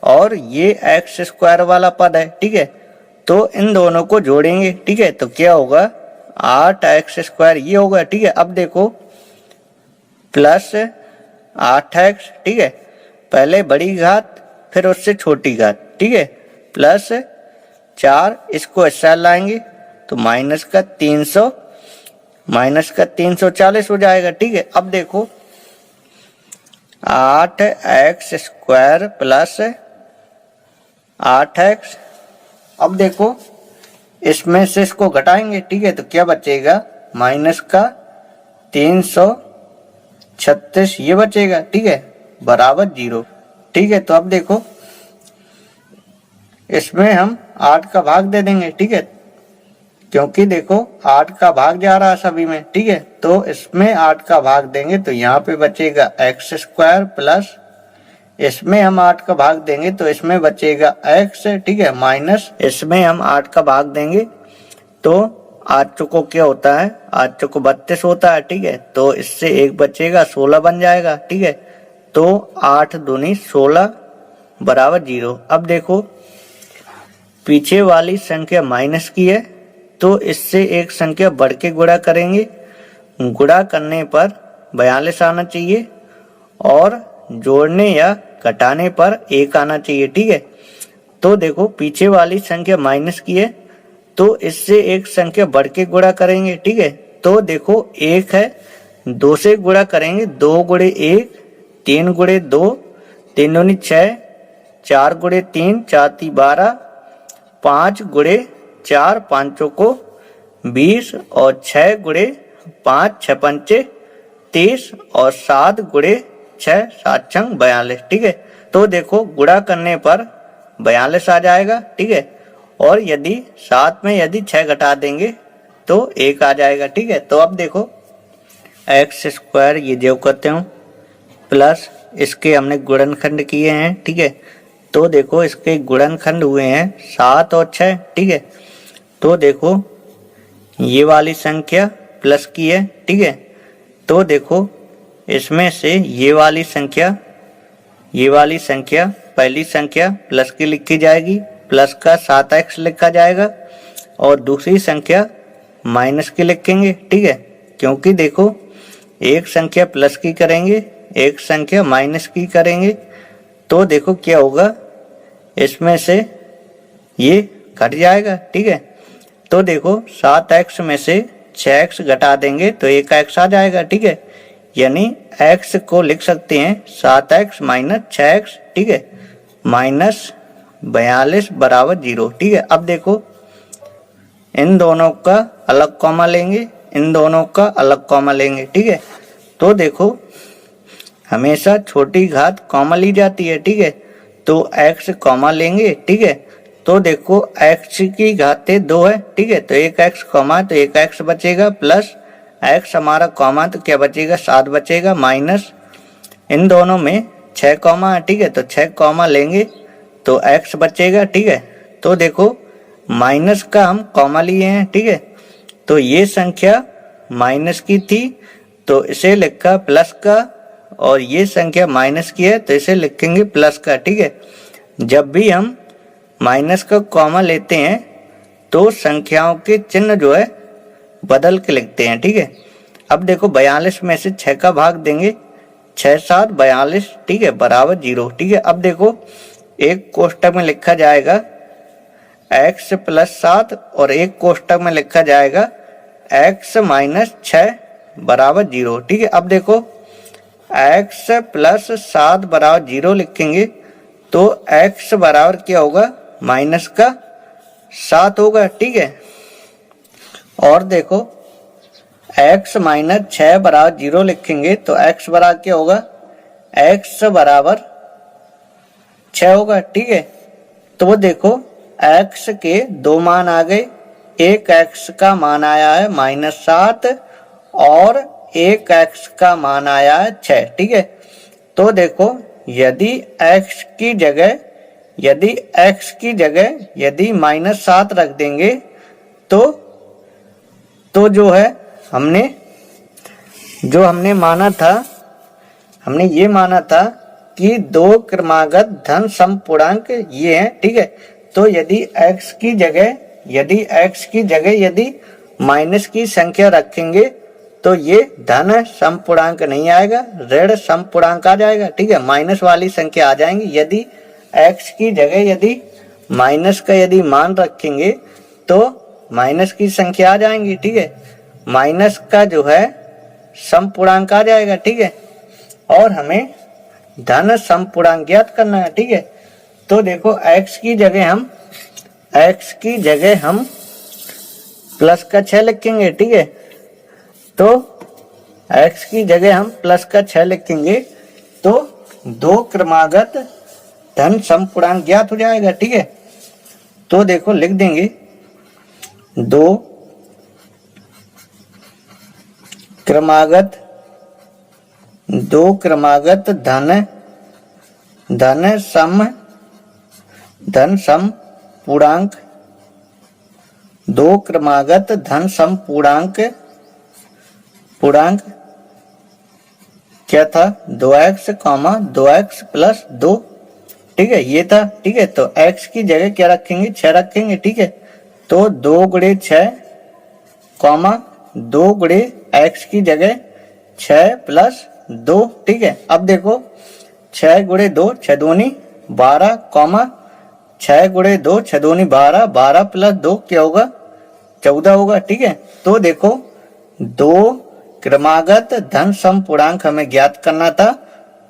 और ये एक्स स्क्वायर वाला पद है, ठीक है। तो इन दोनों को जोड़ेंगे, ठीक है। तो क्या होगा 8x स्क्वायर ये होगा, ठीक है। अब देखो प्लस 8x, ठीक है। पहले बड़ी घात फिर उससे छोटी घात, ठीक है, प्लस 4, इसको इस साइड लाएंगे तो माइनस का 340 हो जाएगा, ठीक है। अब देखो 8x स्क्वायर प्लस 8x, अब देखो इसमें से इसको घटाएंगे, ठीक है। तो क्या बचेगा माइनस का 336 ये बचेगा, ठीक है, बराबर 0, ठीक है। तो अब देखो इसमें हम 8 का भाग दे देंगे, ठीक है, क्योंकि देखो 8 का भाग जा रहा है सभी में, ठीक है। तो इसमें 8 का भाग देंगे तो यहाँ पे बचेगा एक्स स्क्वायर प्लस इसमें हम 8 का भाग देंगे तो इसमें बचेगा x, ठीक है, माइनस इसमें हम 8 का भाग देंगे तो 8 चौको क्या होता है, 8 चौको 32 होता है, ठीक है। तो इससे एक बचेगा 16 बन जाएगा, ठीक है। तो 8 दूनी 16 बराबर 0। अब देखो पीछे वाली संख्या माइनस की है तो इससे एक संख्या बढ़ के गुणा करेंगे, गुणा करने पर 42 आना चाहिए और जोड़ने या घटाने पर 1 आना चाहिए, ठीक है। तो देखो पीछे वाली संख्या माइनस की है तो इससे एक संख्या बढ़ के गुणा करेंगे, ठीक है। तो देखो 1 है, 2 से गुणा करेंगे, 2 गुणे 1 3 गुणे 2 3 दूनी 6, 4 गुणे 3 4 ती 12, 5 गुणे 4 5 को 20 और 6 गुणे 5 6 पंचे 30 और 7 गुणे 6 7 छंग 42, ठीक है। तो देखो गुणा करने पर 42 आ जाएगा, ठीक है। और यदि 7 में यदि 6 घटा देंगे तो 1 आ जाएगा, ठीक है। तो अब देखो एक्स स्क्वायर ये जो करते हूँ प्लस इसके हमने गुणनखंड किए हैं, ठीक है। तो देखो इसके गुणनखंड हुए हैं 7 और 6, ठीक है। तो देखो ये वाली संख्या प्लस की है, ठीक है। तो देखो इसमें से ये वाली संख्या पहली संख्या प्लस की लिखी जाएगी, प्लस का 7x लिखा जाएगा और दूसरी संख्या माइनस की लिखेंगे, ठीक है। क्योंकि देखो एक संख्या प्लस की करेंगे एक संख्या माइनस की करेंगे तो देखो क्या होगा इसमें से ये घट जाएगा, ठीक है। तो देखो 7x में से 6x घटा देंगे तो 1x आ जाएगा, ठीक है। यानी x को लिख सकते हैं 7x माइनस 6x, ठीक है, माइनस 42 बराबर 0, ठीक है। अब देखो इन दोनों का अलग कॉमा लेंगे, इन दोनों का अलग कॉमा लेंगे, ठीक है। तो देखो हमेशा छोटी घात कॉमा ली जाती है, ठीक है। तो x कॉमा लेंगे, ठीक है। तो देखो x की घातें 2 है, ठीक है। तो 1x कॉमा तो 1x बचेगा प्लस x हमारा कॉमा तो क्या बचेगा 7 बचेगा माइनस इन दोनों में 6 कॉमा है, ठीक है। तो 6 कॉमा लेंगे तो x बचेगा, ठीक है। तो देखो माइनस का हम कॉमा लिए हैं, ठीक है। तो ये संख्या माइनस की थी तो इसे लिखा प्लस का और ये संख्या माइनस की है तो इसे लिखेंगे प्लस का, ठीक है। जब भी हम माइनस का कॉमा लेते हैं तो संख्याओं के चिन्ह जो है बदल के लिखते हैं, ठीक है। अब देखो 42 में से 6 का भाग देंगे 6 7 42, ठीक है, बराबर 0, ठीक है। अब देखो एक कोष्टक में लिखा जाएगा x प्लस 7 और एक कोष्टक में लिखा जाएगा x माइनस 6 बराबर 0, ठीक है। अब देखो x प्लस 7 बराबर 0 लिखेंगे तो x बराबर क्या होगा माइनस का 7 होगा, ठीक है। और देखो x माइनस 6 बराबर 0 लिखेंगे तो x बराबर क्या होगा x बराबर 6 होगा, ठीक है। तो वो देखो x के 2 मान आ गए, एक x का मान आया है -7 और एक x का मान आया है 6, ठीक है। तो देखो यदि x की जगह यदि x की जगह यदि -7 रख देंगे तो जो है हमने माना था, हमने ये माना था कि दो क्रमागत धन सम पूर्णांक ये है, ठीक है। तो यदि x की जगह यदि माइनस की संख्या रखेंगे तो ये धन सम पूर्णांक नहीं आएगा, ऋण सम पूर्णांक आ जाएगा, ठीक है। माइनस वाली संख्या आ जाएंगी। यदि x की जगह यदि माइनस का यदि मान रखेंगे तो माइनस की संख्या आ जाएंगी, ठीक है। माइनस का जो है सम पूर्णांक आ जाएगा, ठीक है। और हमें धन सम पूर्णांक ज्ञात करना है, ठीक है। तो देखो x की जगह हम प्लस का 6 लिखेंगे, ठीक है। तो x की जगह हम प्लस का 6 लिखेंगे तो दो क्रमागत धन सम पूर्णांक ज्ञात हो जाएगा, ठीक है। तो देखो लिख देंगे दो क्रमागत धन सम पूर्णांक, दो क्रमागत धन सम पूर्णांक क्या था 2x, 2x प्लस 2, ठीक है, ये था, ठीक है। तो x की जगह क्या रखेंगे 6 रखेंगे, ठीक है। तो 2 गुणे 6 2 गुणे x की जगह 6 प्लस 2, ठीक है। अब देखो 6 गुणे 2 6 दूनी 12 6 गुणे 2 6 दूनी 12, 12 प्लस 2 क्या होगा 14 होगा, ठीक है। तो देखो दो क्रमागत धन सम पूर्णांक हमें ज्ञात करना था,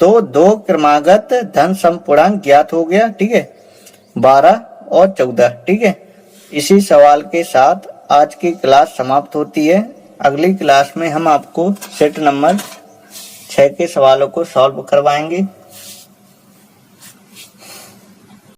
तो दो क्रमागत धन सम पूर्णांक ज्ञात हो गया, ठीक है, 12 और 14, ठीक है। इसी सवाल के साथ आज की क्लास समाप्त होती है। अगली क्लास में हम आपको सेट नंबर 6 के सवालों को सॉल्व करवाएंगे।